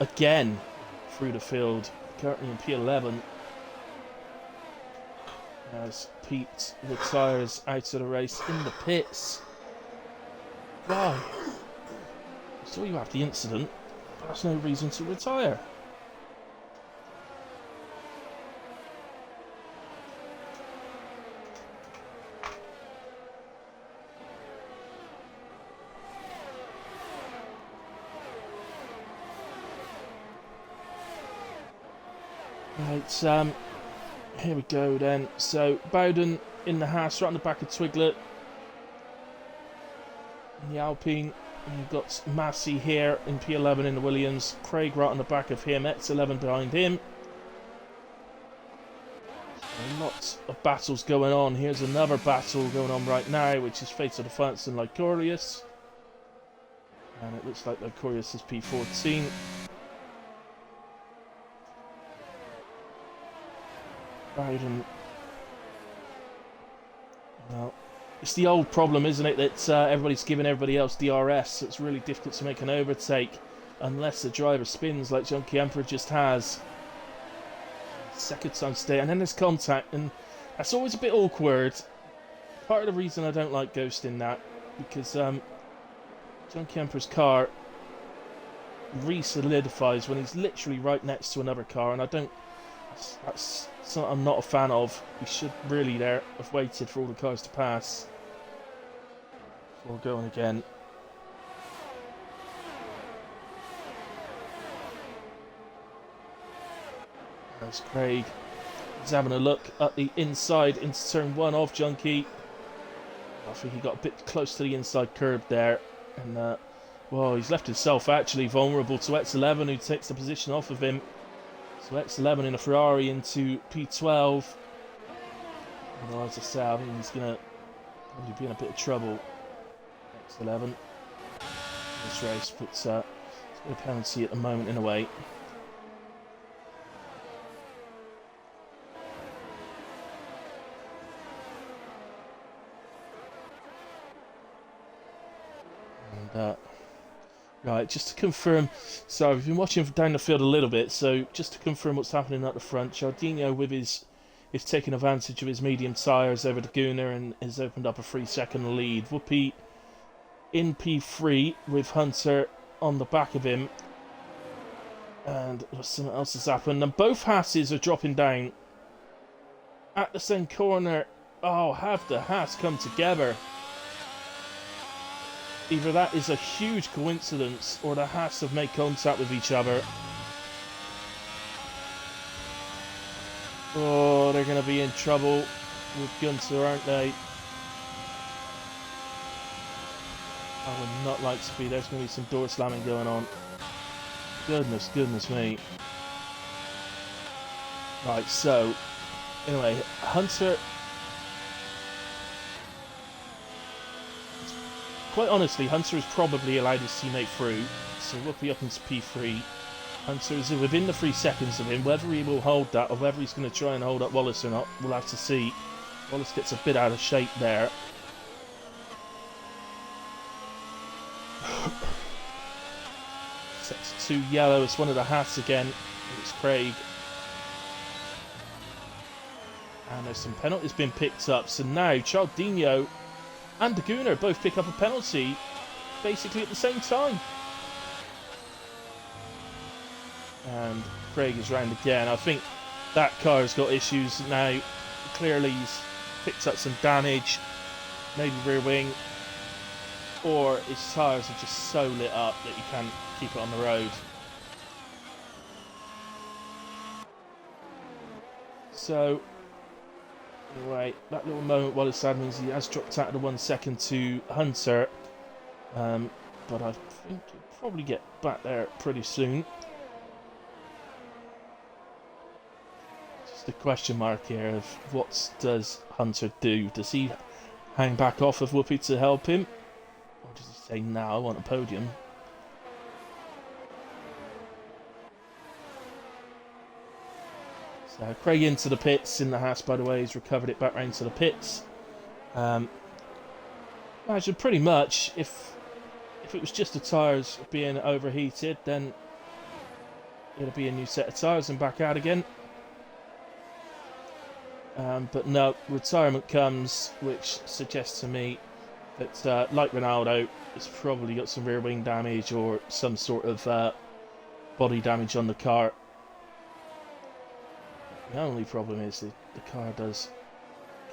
again through the field, currently in P11. As Pete retires out of the race in the pits. Wow. So you have the incident. That's no reason to retire. Right, here we go then. So Bowden in the Haas, right on the back of Twiglet. In the Alpine, and you've got Massey here in P11 in the Williams. Craig right on the back of him, X11 behind him. So lots of battles going on. Here's another battle going on right now, which is Fatal Defiance and Lycorius. And it looks like Lycorius is P14. Bowden. Well, it's the old problem, isn't it, that everybody's giving everybody else DRS, so it's really difficult to make an overtake unless the driver spins like Junkie Emperor just has. Second time stay, and then there's contact, and that's always a bit awkward. Part of the reason I don't like ghosting that, because Junkie Emperor's car re-solidifies when he's literally right next to another car, and I don't... That's something I'm not a fan of. We should really have waited for all the cars to pass before going again. There's Craig. He's having a look at the inside into turn 1 of Junkie. I think he got a bit close to the inside curb there, and well, he's left himself actually vulnerable to X11, who takes the position off of him. So X11 in a Ferrari into P12. Although, as I say, I think he's going to probably be in a bit of trouble. X11. This race, but it's got a penalty at the moment in a way. And right, just to confirm, so I've been watching down the field a little bit, so just to confirm what's happening at the front, Giardino with is taking advantage of his medium tyres over the Gooner and has opened up a 3-second lead. Whoopi in P3 with Hunter on the back of him, and something else has happened, and both Hasses are dropping down at the same corner. Oh, have the Haas come together? Either that is a huge coincidence, or the Haas have made contact with each other. Oh, they're going to be in trouble with Gunther, aren't they? I would not like to be. There's going to be some door slamming going on. Goodness me. Right, so, anyway, Hunter... Quite honestly, Hunter has probably allowed his teammate through, so Whoopi up into P3. Hunter is within the 3 seconds of him. Whether he will hold that or whether he's going to try and hold up Wallace or not, we'll have to see. Wallace gets a bit out of shape there. Sets 2 yellow. It's one of the Hats again. It's Craig. And there's some penalties being picked up. So now Cialdino and the Gooner both pick up a penalty basically at the same time. And Craig is round again. I think that car's got issues now. Clearly he's picked up some damage, maybe rear wing, or his tyres are just so lit up that you can't keep it on the road. So anyway, that little moment while it's sad means he has dropped out of the 1 second to Hunter, but I think he'll probably get back there pretty soon. Just a question mark here of what does Hunter do? Does he hang back off of Whoopi to help him, or does he say, "No, I want a podium"? So Craig into the pits in the Haas, by the way. He's recovered it back round to the pits. Imagine pretty much if it was just the tyres being overheated, then it'll be a new set of tyres and back out again. But no, retirement comes, which suggests to me that, like Ronaldo, it's probably got some rear wing damage or some sort of body damage on the car. The only problem is the car does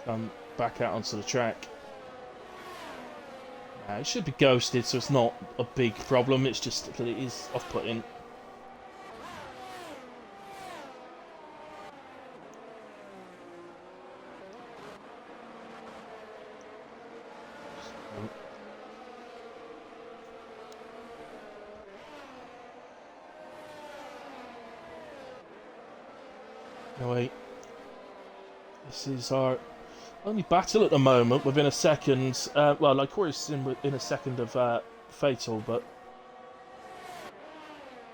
come back out onto the track. It should be ghosted, so it's not a big problem. It's just that it is off-putting. Anyway, this is our only battle at the moment within a second. Well, of course, in a second of Fatal, but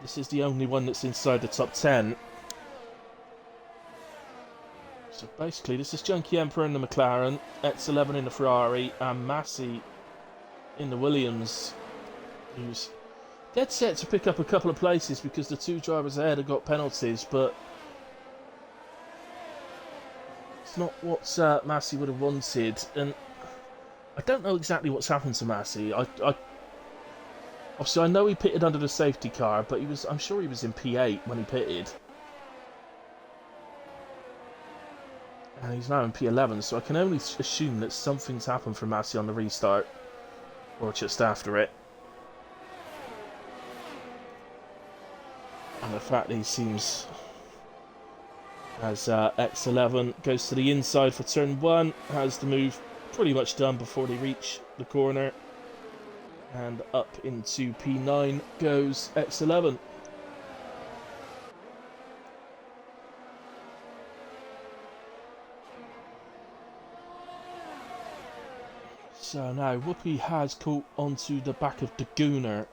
this is the only one that's inside the top 10. So basically, this is Junkie Emperor in the McLaren, X11 in the Ferrari, and Massey in the Williams, who's dead set to pick up a couple of places because the two drivers ahead have got penalties, but it's not what Massey would have wanted, and I don't know exactly what's happened to Massey. Obviously I know he pitted under the safety car, but I'm sure he was in P8 when he pitted. And he's now in P11, so I can only assume that something's happened for Massey on the restart, or just after it. And the fact that he seems, as X11 goes to the inside for turn 1, has the move pretty much done before they reach the corner. And up into P9 goes X11. So now Whoopi has caught onto the back of the Gooner.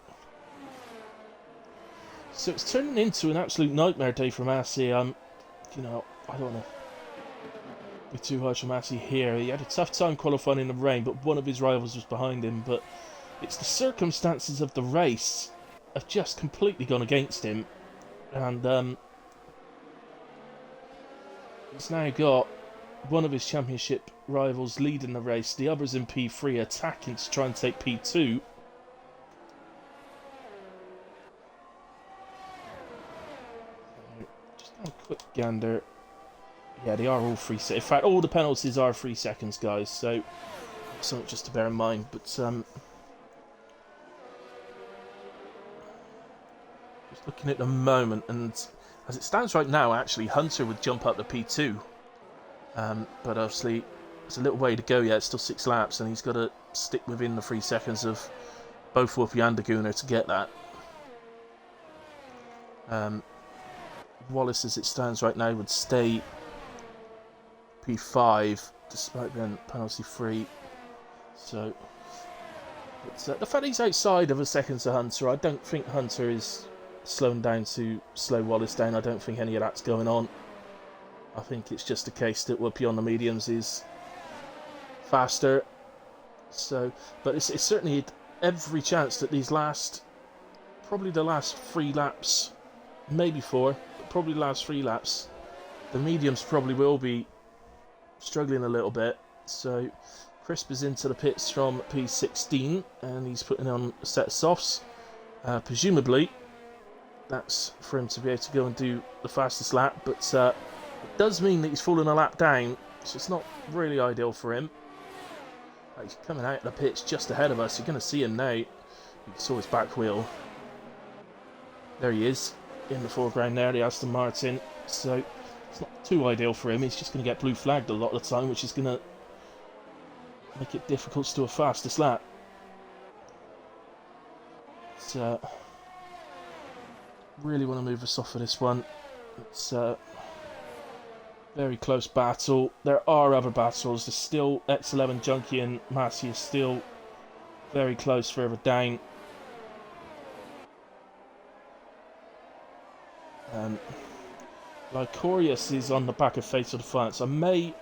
So it's turning into an absolute nightmare day for Massey. You know, I don't want to be too harsh on Massey here. He had a tough time qualifying in the rain, but one of his rivals was behind him. But it's the circumstances of the race have just completely gone against him. And he's now got one of his championship rivals leading the race, the others in P3 attacking to try and take P2. Just have a quick gander. Yeah, they are all 3 seconds. In fact, all the penalties are 3 seconds, guys, so something just to bear in mind. But just looking at the moment, and as it stands right now, actually Hunter would jump up to P2. But obviously, it's a little way to go yet. It's still 6 laps, and he's got to stick within the 3 seconds of both Whoopi and Daguna to get that. Wallace, as it stands right now, would stay P5 despite being penalty free. So, but, the fact he's outside of a second to Hunter, I don't think Hunter is slowing down to slow Wallace down. I don't think any of that's going on. I think it's just a case that Whoopi on the mediums is faster. So, but it's certainly every chance that these probably the last 3 laps, maybe 4, but probably the last 3 laps, the mediums probably will be struggling a little bit. So, Crisp is into the pits from P16, and he's putting on a set of softs. Presumably, that's for him to be able to go and do the fastest lap, but it does mean that he's fallen a lap down, so it's not really ideal for him. He's coming out of the pits just ahead of us. You're going to see him now. You saw his back wheel. There he is, in the foreground there, the Aston Martin. So it's not too ideal for him. He's just going to get blue flagged a lot of the time, which is going to make it difficult to do a fastest lap. So really want to move us off of this one. It's very close battle. There are other battles. There's still X11, Junkie, and Massey is still very close further down. Lycorius is on the back of Fatal Defiance. I may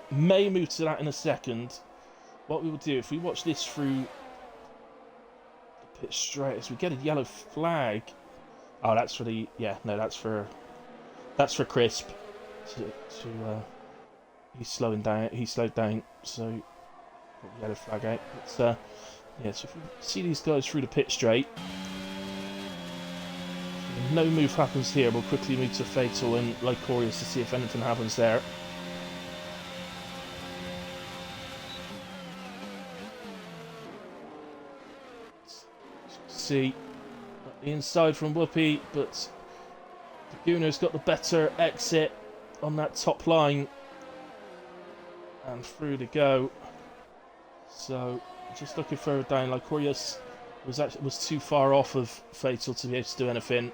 move to that in a second. What we will do, if we watch this through the pit straight, is we get a yellow flag. Oh, that's for the... Yeah, no, that's for Crisp. He's slowing down. He slowed down, so put the yellow flag out. But yeah, so if we see these guys through the pit straight, no move happens here, we'll quickly move to Fatal and Lycorius to see if anything happens there. See the inside from Whoopi, but Laguna's got the better exit on that top line, and through to go. So just looking further down, Lycorius was too far off of Fatal to be able to do anything.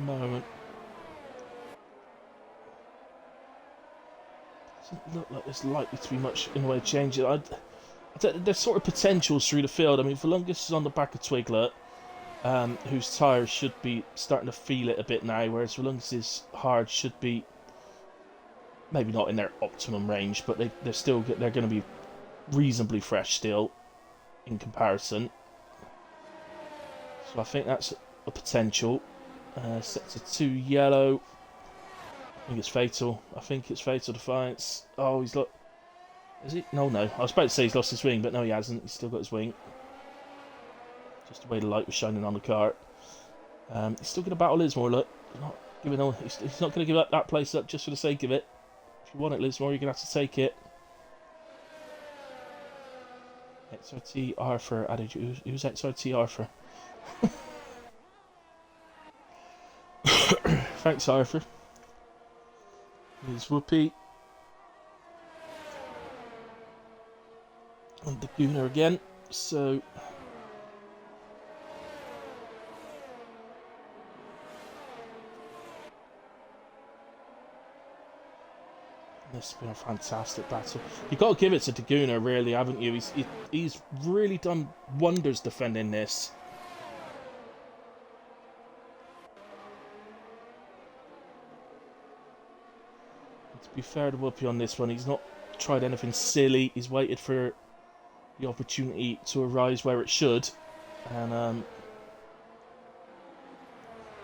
Moment. Doesn't look like there's likely to be much in the way of changing. There's sort of potentials through the field. I mean, Volungus is on the back of Twiglet, whose tyres should be starting to feel it a bit now, whereas Volungus's hard should be maybe not in their optimum range, but they're going to be reasonably fresh still in comparison. So I think that's a potential. Sector 2 yellow. I think it's Fatal. Defiance. Oh, he's lost. Is he? No. I was about to say he's lost his wing, but no, he hasn't. He's still got his wing. Just the way the light was shining on the cart. He's still going to battle Lismore, look. He's not going to give that place up just for the sake of it. If you want it, Lismore, you're going to have to take it. XRT Arthur added you. Who's XRT Arthur? Thanks, Arthur. Here's Whoopi. And the Gooner again. So this has been a fantastic battle. You've got to give it to Daguna, really, haven't you? He's really done wonders defending this. To be fair to Whoopi on this one, he's not tried anything silly. He's waited for the opportunity to arise where it should. And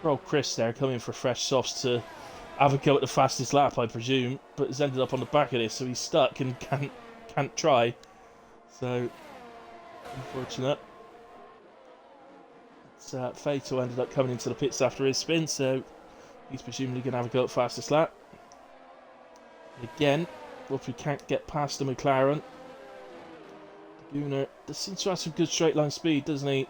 poor old Chris there coming for fresh softs to have a go at the fastest lap, I presume, but has ended up on the back of this, so he's stuck and can't try. So unfortunate. Fatal ended up coming into the pits after his spin, so he's presumably going to have a go at fastest lap. Again, Whoopi can't get past the McLaren. The Gooner does seem to have some good straight line speed, doesn't he?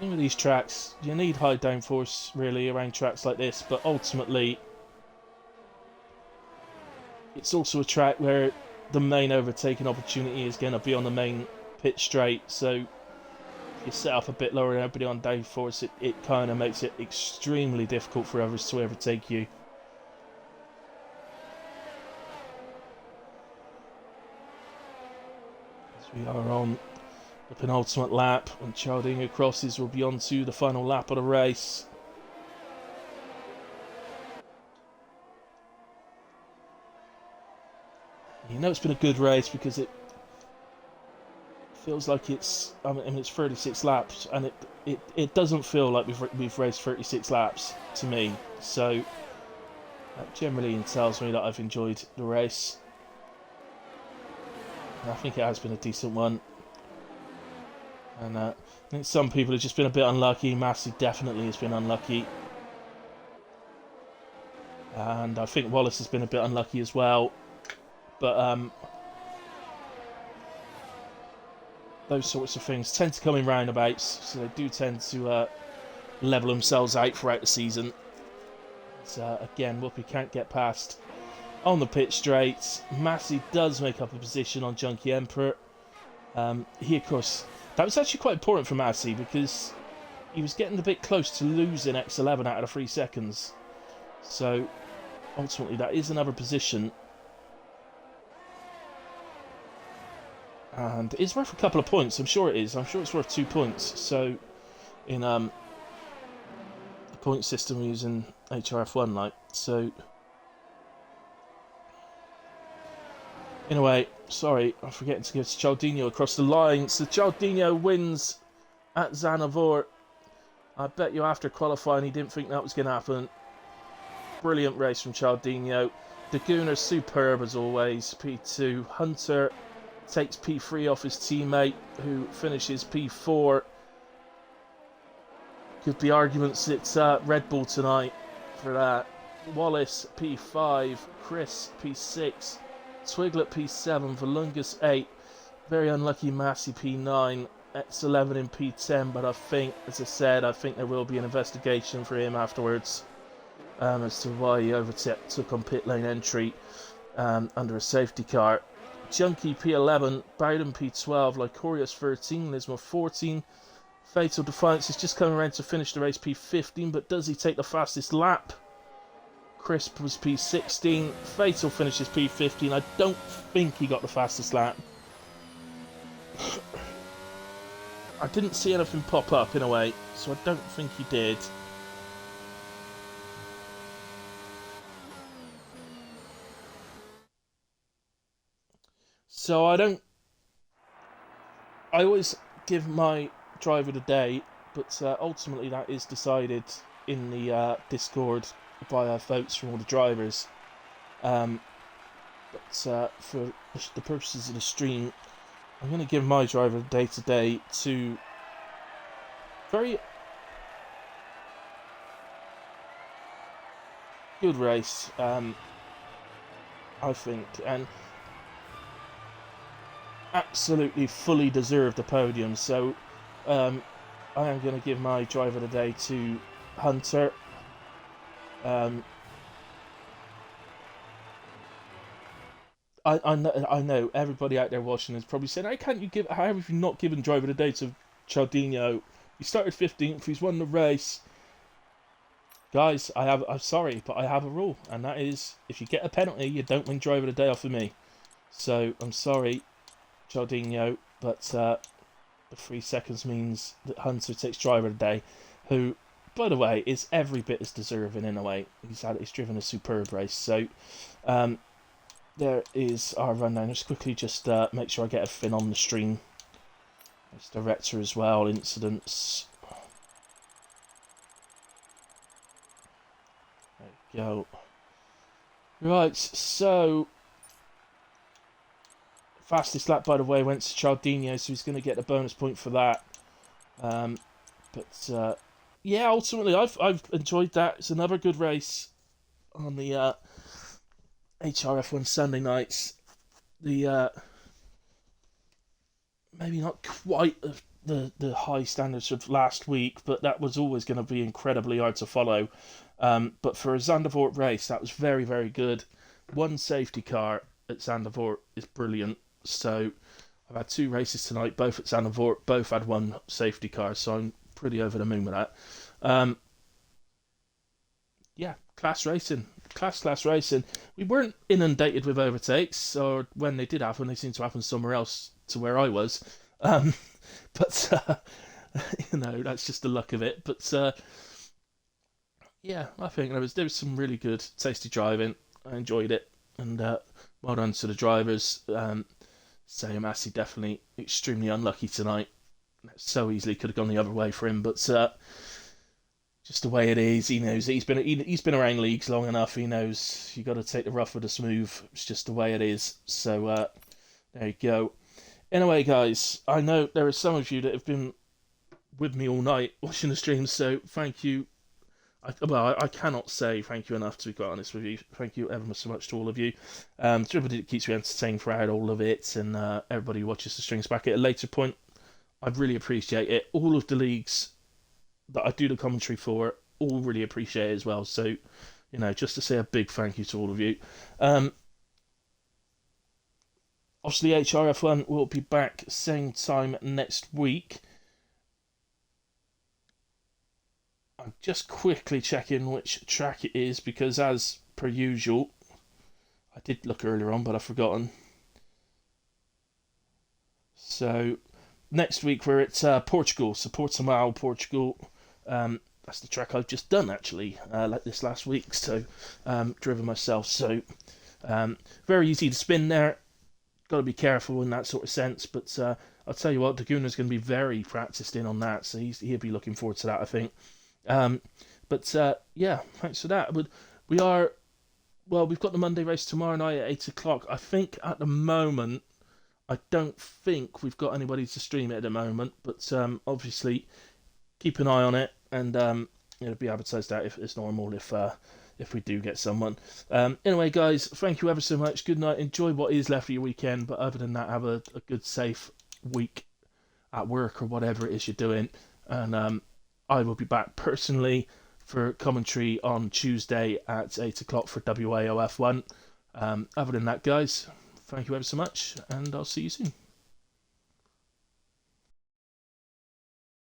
With these tracks, you need high downforce really around tracks like this, but ultimately it's also a track where the main overtaking opportunity is going to be on the main pit straight, so if you set up a bit lower than everybody on downforce, it kind of makes it extremely difficult for others to overtake you. As we are on the penultimate lap, when Cialdini crosses, we'll be on to the final lap of the race. You know it's been a good race because it feels like it's, I mean it's 36 laps, and it doesn't feel like we've raced 36 laps to me. So that generally tells me that I've enjoyed the race. And I think it has been a decent one. And I think some people have just been a bit unlucky. Massey definitely has been unlucky. And I think Wallace has been a bit unlucky as well. But those sorts of things tend to come in roundabouts, so they do tend to level themselves out throughout the season. So again, Whoopi can't get past on the pit straight. Massey does make up a position on Junkie Emperor. He, of course, that was actually quite important for Massey because he was getting a bit close to losing X11 out of the 3 seconds. So ultimately, that is another position. And it's worth a couple of points, I'm sure it is. I'm sure it's worth 2 points. So, in the point system using HRF1, like, so. In a way, sorry, I'm forgetting to give Cialdini across the line. So Cialdini wins at Zanavor. I bet you after qualifying he didn't think that was going to happen. Brilliant race from Cialdino. Daguna's superb as always, P2. Hunter takes P3 off his teammate, who finishes P4. Could be arguments it's Red Bull tonight for that. Wallace P5, Chris P6, Twiglet P7, Valungus 8, very unlucky Massey P9, X11 in P10, but I think, as I said, I think there will be an investigation for him afterwards as to why he overtook on pit lane entry under a safety car. Junkie P11, Bowden P12, Lycorius 13, Lisma 14, Fatal Defiance is just coming around to finish the race P15, but does he take the fastest lap? Crisp was P16, Fatal finishes P15. I don't think he got the fastest lap. I didn't see anything pop up in a way, so I don't think he did. So I always give my driver of the day, but ultimately that is decided in the Discord by votes from all the drivers. But for the purposes of the stream, I'm going to give my driver of the day today to very good race, I think, and absolutely fully deserved the podium. So I am going to give my driver of the day to Hunter. I know everybody out there watching is probably saying, how have you not given driver of the day to Cialdino? He started 15th, he's won the race. Guys, I'm sorry, but I have a rule, and that is, if you get a penalty, you don't win driver of the day off of me. So, I'm sorry, Cialdino, but the 3 seconds means that Hunter takes driver of the day, who, by the way, is every bit as deserving in a way. He's driven a superb race. So, there is our rundown. Just quickly make sure I get everything on the stream. There's director as well, incidents. There we go. Right, so fastest lap, by the way, went to Cialdino, so he's going to get a bonus point for that. Yeah, ultimately, I've enjoyed that. It's another good race on the HRF1 Sunday nights. The maybe not quite the high standards of last week, but that was always going to be incredibly hard to follow. But for a Zandvoort race, that was very, very good. One safety car at Zandvoort is brilliant. So I've had 2 races tonight, both at Zandvoort, both had one safety car, so I'm pretty over the moon with that. Yeah, class racing. Class racing. We weren't inundated with overtakes, or when they did happen, they seemed to happen somewhere else to where I was. But that's just the luck of it. But yeah, I think there was some really good, tasty driving. I enjoyed it, and well done to the drivers. Sam Massey definitely extremely unlucky tonight. So easily could have gone the other way for him, but just the way it is. He knows he's been around leagues long enough. He knows you got to take the rough with the smooth. It's just the way it is. So there you go. Anyway, guys, I know there are some of you that have been with me all night watching the stream, so thank you. I cannot say thank you enough, to be quite honest with you. Thank you ever so much to all of you. To everybody that keeps me entertained throughout all of it, and everybody who watches the streams back at a later point. I really appreciate it. All of the leagues that I do the commentary for, all really appreciate it as well. So, just to say a big thank you to all of you. Obviously, HRF1 will be back same time next week. I'm just quickly checking which track it is, because as per usual, I did look earlier on, but I've forgotten. So, next week we're at Portugal, so Portimao, Portugal. That's the track I've just done, actually, like this last week, so driven myself. So, very easy to spin there. got to be careful in that sort of sense. But I'll tell you what, Daguna's going to be very practiced in on that, so he'll be looking forward to that, I think. Yeah, thanks for that. But we are, well, we've got the Monday race tomorrow night at 8 o'clock. I think at the moment, I don't think we've got anybody to stream it at the moment, but obviously keep an eye on it, and it'll be advertised out if it's normal if we do get someone. Anyway, guys, thank you ever so much. Good night. Enjoy what is left of your weekend, but other than that, have a good, safe week at work or whatever it is you're doing. And I will be back personally for commentary on Tuesday at 8 o'clock for WAOF1. Other than that, guys, thank you ever so much, and I'll see you soon.